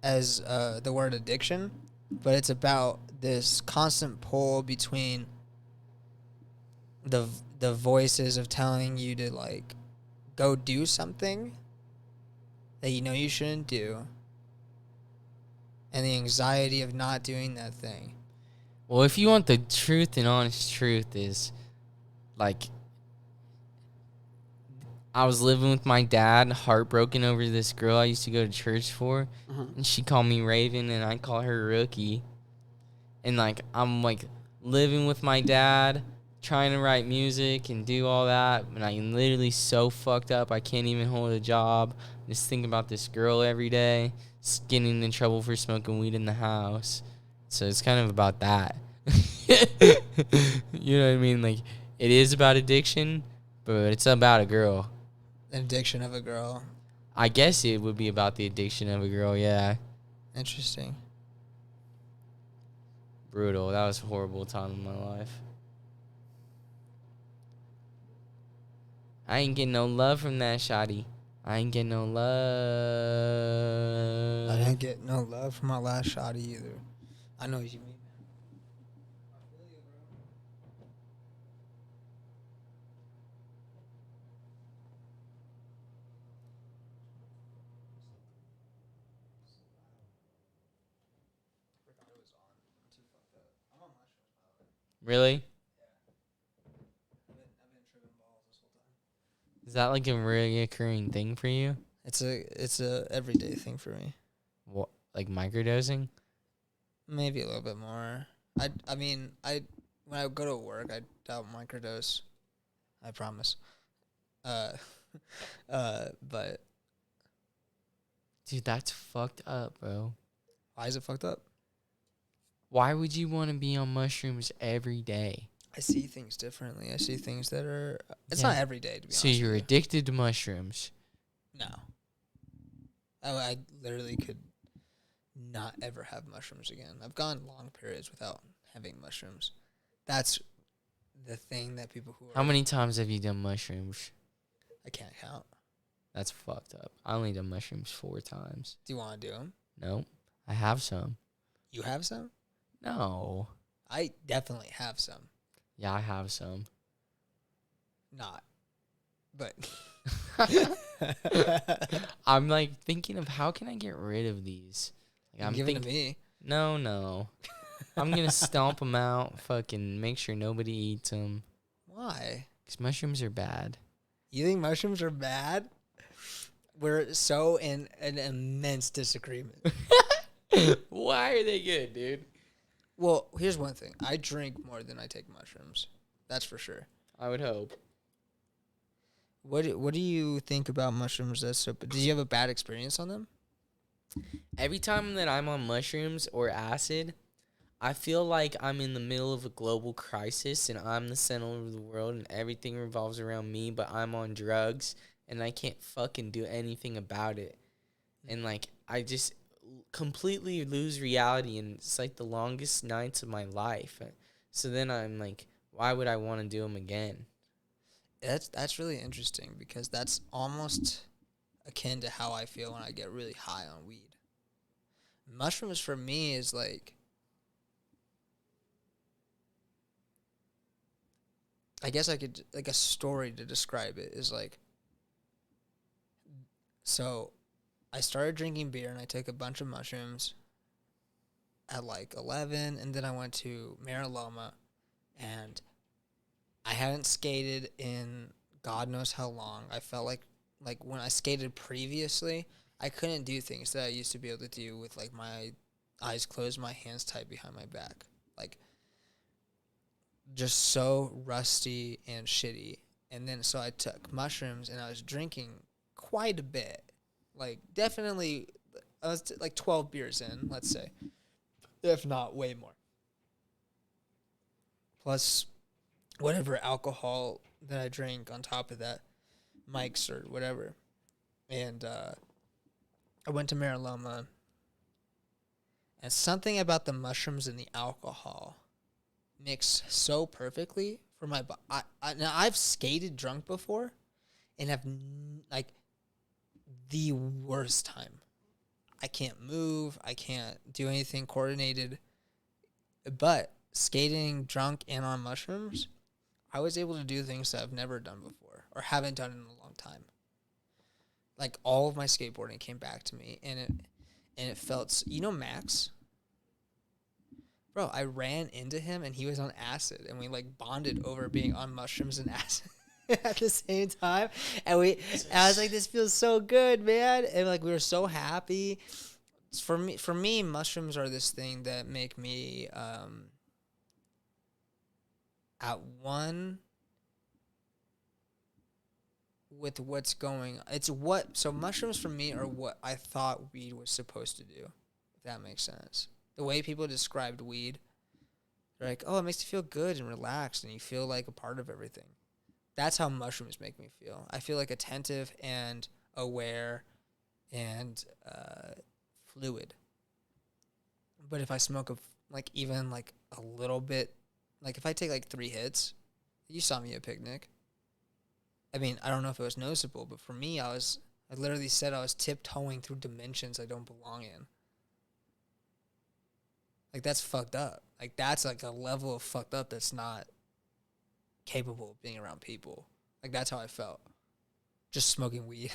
as the word addiction, but it's about this constant pull between the voices of telling you to like go do something that you know you shouldn't do, and the anxiety of not doing that thing. Well, if you want the truth and honest truth is, like, I was living with my dad, heartbroken over this girl I used to go to church for, and she called me Raven, and I call her Rookie. And, like, I'm, like, living with my dad, trying to write music and do all that, and I'm literally so fucked up, I can't even hold a job. Just thinking about this girl every day, getting in trouble for smoking weed in the house. So it's kind of about that. You know what I mean? Like, it is about addiction, but it's about a girl. An addiction of a girl. I guess it would be about the addiction of a girl, yeah. Interesting. Brutal. That was a horrible time in my life. I ain't getting no love from that shawty. I ain't getting no love. I didn't get no love from my last shotty either. I know what you mean, man. I feel you, bro. Forgot it was on. I'm too fucked up. I'm on mushrooms, by the way. Really? I've been tripping balls this whole time. Is that like a reoccurring thing for you? It's a everyday thing for me. What, like microdosing? Maybe a little bit more. I mean, when I go to work, I don't microdose. I promise. But Dude, that's fucked up, bro. why is it fucked up? Why would you want to be on mushrooms every day? I see things differently. I see things that are. It's Yeah. not every day, to be So honest. you're with addicted to mushrooms. you. No. I literally could not ever have mushrooms again. I've gone long periods without having mushrooms. That's the thing that people who are. How many times have you done mushrooms? I can't count. That's fucked up. I only done mushrooms 4 times. Do you want to do them? No, I have some. You have some? No. I definitely have some. Yeah, I have some. Not. But. I'm like thinking of how can I get rid of these? Like, I'm Give it to thinking, me. no. I'm gonna stomp them out. Fucking make sure nobody eats them. Why? Cause mushrooms are bad. You think mushrooms are bad? We're so in an immense disagreement. Why are they good, dude? Well, here's one thing. I drink more than I take mushrooms. That's for sure. I would hope. What do you think about mushrooms? That's so. Did you have a bad experience on them? Every time that I'm on mushrooms or acid, I feel like I'm in the middle of a global crisis and I'm the center of the world and everything revolves around me, but I'm on drugs and I can't fucking do anything about it. And, like, I just completely lose reality and it's, like, the longest nights of my life. So then I'm like, why would I want to do them again? That's really interesting because that's almost akin to how I feel when I get really high on weed. Mushrooms for me is like, I guess I could, like, a story to describe it is like, so I started drinking beer and I took a bunch of mushrooms at like 11, and then I went to Mariloma, and I hadn't skated in God knows how long. I felt like when I skated previously, I couldn't do things that I used to be able to do with like my eyes closed, my hands tied behind my back. Like, just so rusty and shitty. And then so I took mushrooms and I was drinking quite a bit. Like, definitely, I was like 12 beers in, let's say. If not way more. Plus whatever alcohol that I drank on top of that. mics or whatever. And I went to Mariloma, and something about the mushrooms and the alcohol mixed so perfectly for my body. Now I've skated drunk before, and have like the worst time. I can't move. I can't do anything coordinated. But skating drunk and on mushrooms, I was able to do things that I've never done before or haven't done in a long time. Like all of my skateboarding came back to me, and it felt, Max? Bro, I ran into him and he was on acid, and we like bonded over being on mushrooms and acid at the same time. And I was like, this feels so good, man. And like we were so happy. For me, mushrooms are this thing that make me at one with what's going on. So mushrooms for me are what I thought weed was supposed to do, if that makes sense. The way people described weed, they're like, oh, it makes you feel good and relaxed and you feel like a part of everything. That's how mushrooms make me feel. I feel like attentive and aware and fluid. But if I smoke even a little bit, like if I take like 3 hits, you saw me at picnic. I mean, I don't know if it was noticeable, but for me, I literally said I was tiptoeing through dimensions I don't belong in. Like, that's fucked up. Like, that's like a level of fucked up that's not capable of being around people. Like, that's how I felt. Just smoking weed.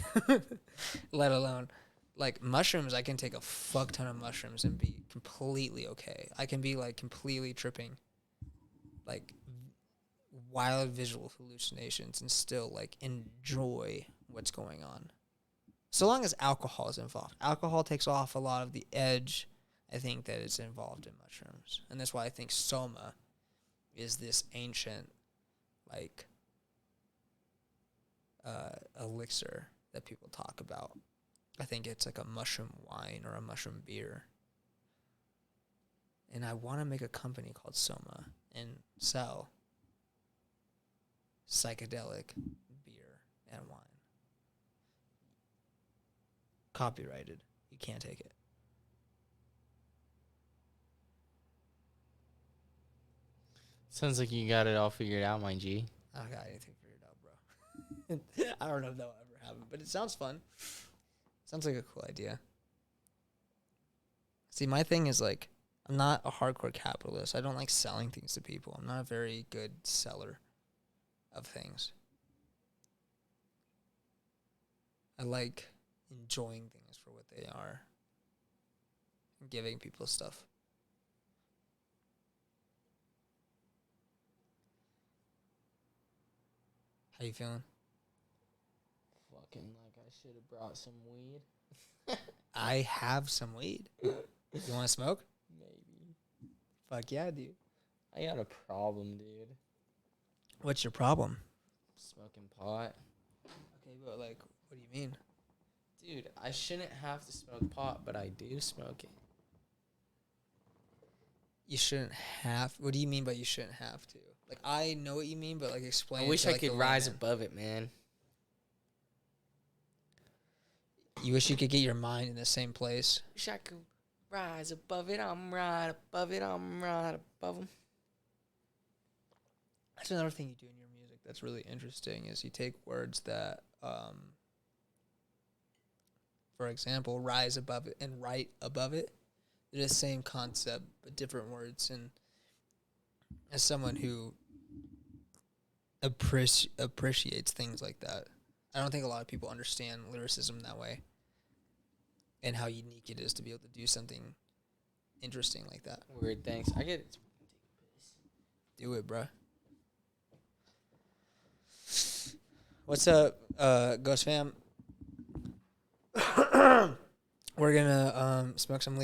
Let alone, like, mushrooms, I can take a fuck ton of mushrooms and be completely okay. I can be, like, completely tripping, like, wild visual hallucinations and still, like, enjoy what's going on. So long as alcohol is involved. Alcohol takes off a lot of the edge, I think, that is involved in mushrooms. And that's why I think soma is this ancient, like, elixir that people talk about. I think it's like a mushroom wine or a mushroom beer. And I want to make a company called Soma and sell psychedelic beer and wine. Copyrighted. You can't take it. Sounds like you got it all figured out, my G. I don't got anything figured out, bro. I don't know if that'll ever happen, but it sounds fun. Sounds like a cool idea. See, my thing is, like, I'm not a hardcore capitalist. I don't like selling things to people. I'm not a very good seller of things. I like enjoying things for what they are and giving people stuff. How you feeling? Fucking like I should have brought some weed. I have some weed. You want to smoke? Maybe. Fuck yeah, dude. I got a problem, dude. What's your problem? Smoking pot. Okay, but like, what do you mean? Dude, I shouldn't have to smoke pot, but I do smoke it. You shouldn't have. What do you mean by you shouldn't have to? Like, I know what you mean, but like, explain. I wish to, I like, could the rise layman. above it, man. You wish you could get your mind in the same place. Wish I could rise above it. I'm right above it. I'm right above them. That's another thing you do in your music that's really interesting is you take words that, for example, rise above it and write above it. They're the same concept, but different words. And as someone who appreciates things like that, I don't think a lot of people understand lyricism that way and how unique it is to be able to do something interesting like that. Weird, thanks. I get it. Do it, bruh. What's up, Ghost Fam? We're gonna smoke some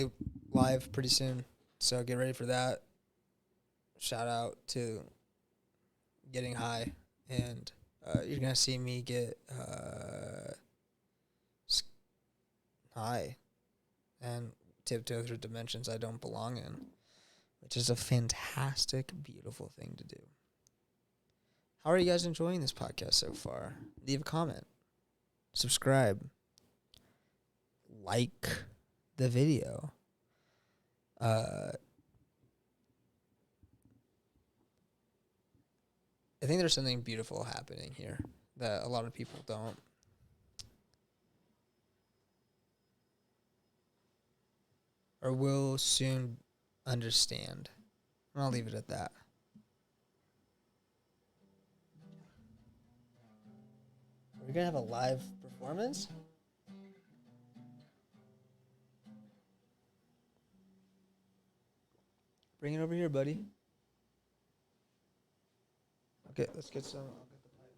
live pretty soon, so get ready for that. Shout out to getting high, and you're gonna see me get high and tiptoe through dimensions I don't belong in, which is a fantastic, beautiful thing to do. How are you guys enjoying this podcast so far? Leave a comment. subscribe, like the video. I think there's something beautiful happening here that a lot of people don't. Or will soon understand. And I'll leave it at that. We're going to have a live performance? Bring it over here, buddy. Okay, let's get some. I'll get the pipe.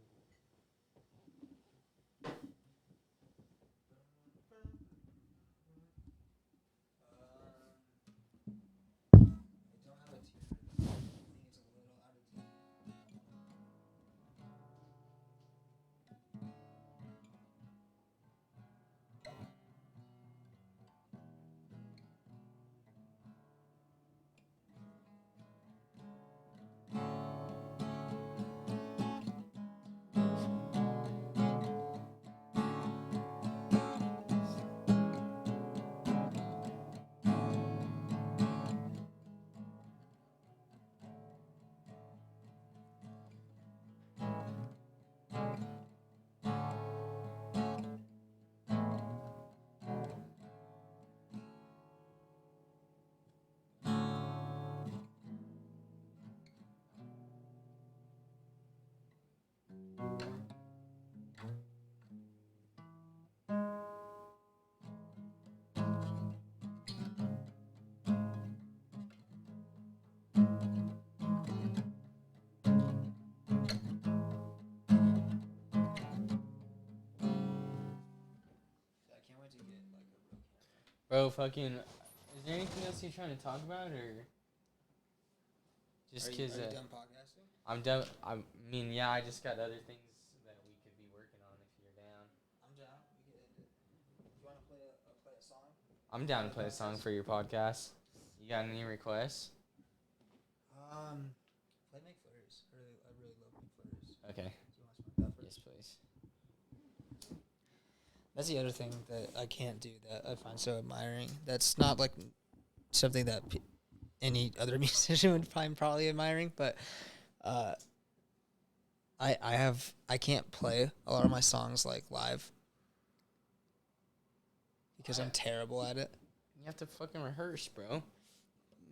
I don't have a tune. I think it's a little out of tune. I can't wait to get like a real camera. Bro, fucking, is there anything else you're trying to talk about, or just Are because you done podcasting? I'm done? I mean, yeah, I just got other things that we could be working on if you're down. I'm down. We can end it. You want to play a song? I'm down to play a song for your podcast. You got any requests? Play McFlurries. I really love McFlurries. Okay. Do you want to smoke that first? Yes, please. That's the other thing that I can't do that I find so admiring. That's not like something that any other musician would find probably admiring, but I can't play a lot of my songs like live because I'm terrible at it. You have to fucking rehearse, bro.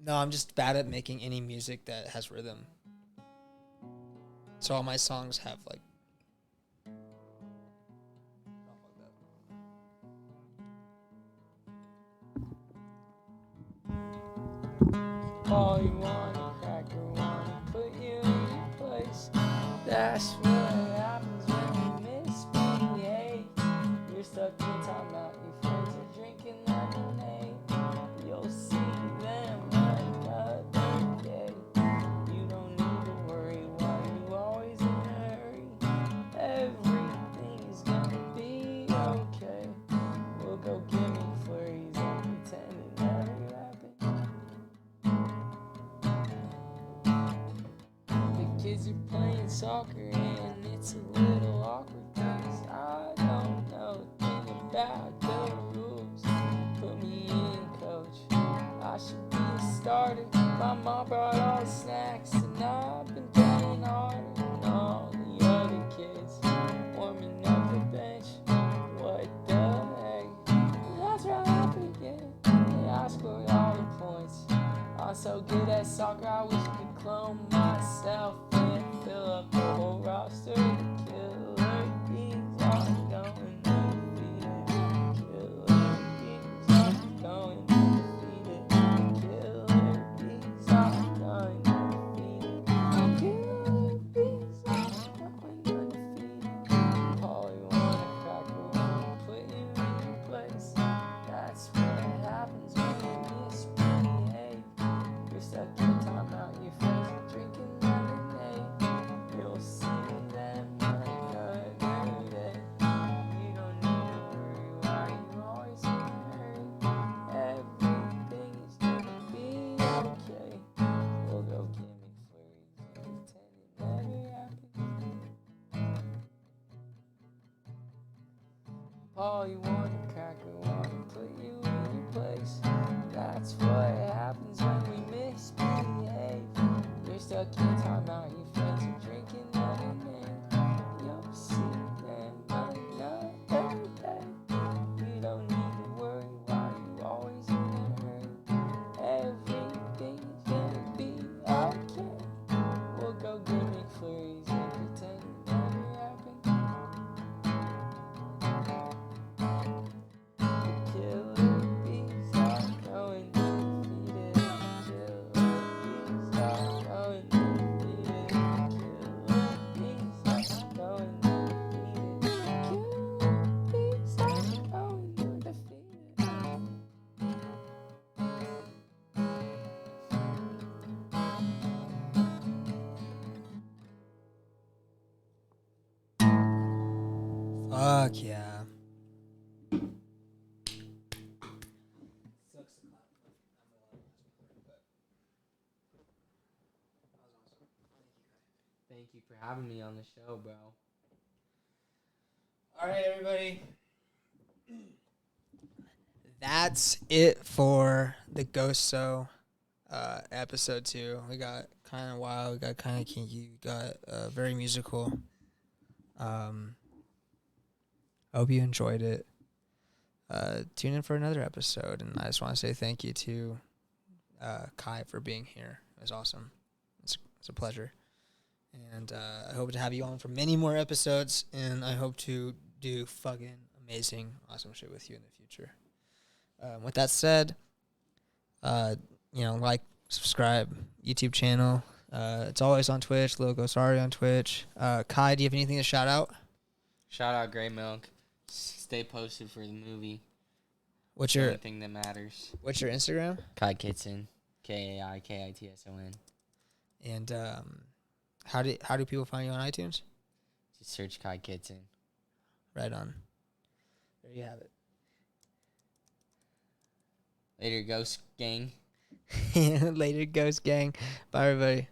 No, I'm just bad at making any music that has rhythm. So all my songs have like. All you want, a cracker, wanna put you in your place. That's what happens when you misbehave. You're stuck in time out, your friends are drinking lemonade. You'll see them another day. You don't need to worry, why you always in a hurry? Everything is gonna be okay. We'll go get McFlurries and pretend it never happened. The kids are playing soccer and it's a little awkward cause I don't know a thing about the rules. Put me in, coach. I should be a starter. My mom brought all the snacks and I've been playing harder than all the other kids. Warming up the bench. What the heck? That's right, I again. Yeah, I scored all the points. I'm so good at soccer, I wish I could clone myself and fill up the whole roster. Killer bees are going undefeated. Killer bees are going undefeated. Killer bees are going undefeated. Killer bees are going undefeated. All you want a cracker, wanna put you in your place. That's what happens when you misbehave. You're stuck in a timeout, your friends are drinking lemonade. You'll see them another day. You All you want a cracker, wanna put you in your place. That's what happens when we misbehave. You're stuck in timeout, your friends are drinking lemonade. You'll see them another day. You don't need to worry why you always in a hurry. Everything's gonna be okay. We'll go get McFlurries and pretend it never happened. Killer bees are going undefeated. Killer bees are going undefeated. Killer bees are going undefeated. Killer bees are going undefeated. Fuck yeah. Thank you for having me on the show, bro. All right, everybody. That's it for the Ghost So episode 2. We got kind of wild. We got kind of kinky. We got very musical. Hope you enjoyed it. Tune in for another episode. And I just want to say thank you to Kai for being here. It was awesome. It's a pleasure. And I hope to have you on for many more episodes. And I hope to do fucking amazing, awesome shit with you in the future. With that said, like, subscribe, YouTube channel. It's always on Twitch. Lil Gosari on Twitch. Kai, do you have anything to shout out? Shout out Grey Milk. Stay posted for the movie. What's The your only thing that matters. What's your Instagram? Kai Kitson. KAIKITSON. And how do people find you on iTunes? Just search Kai Kitson. Right on. There you have it. Later, Ghost Gang. Later, Ghost Gang. Bye, everybody.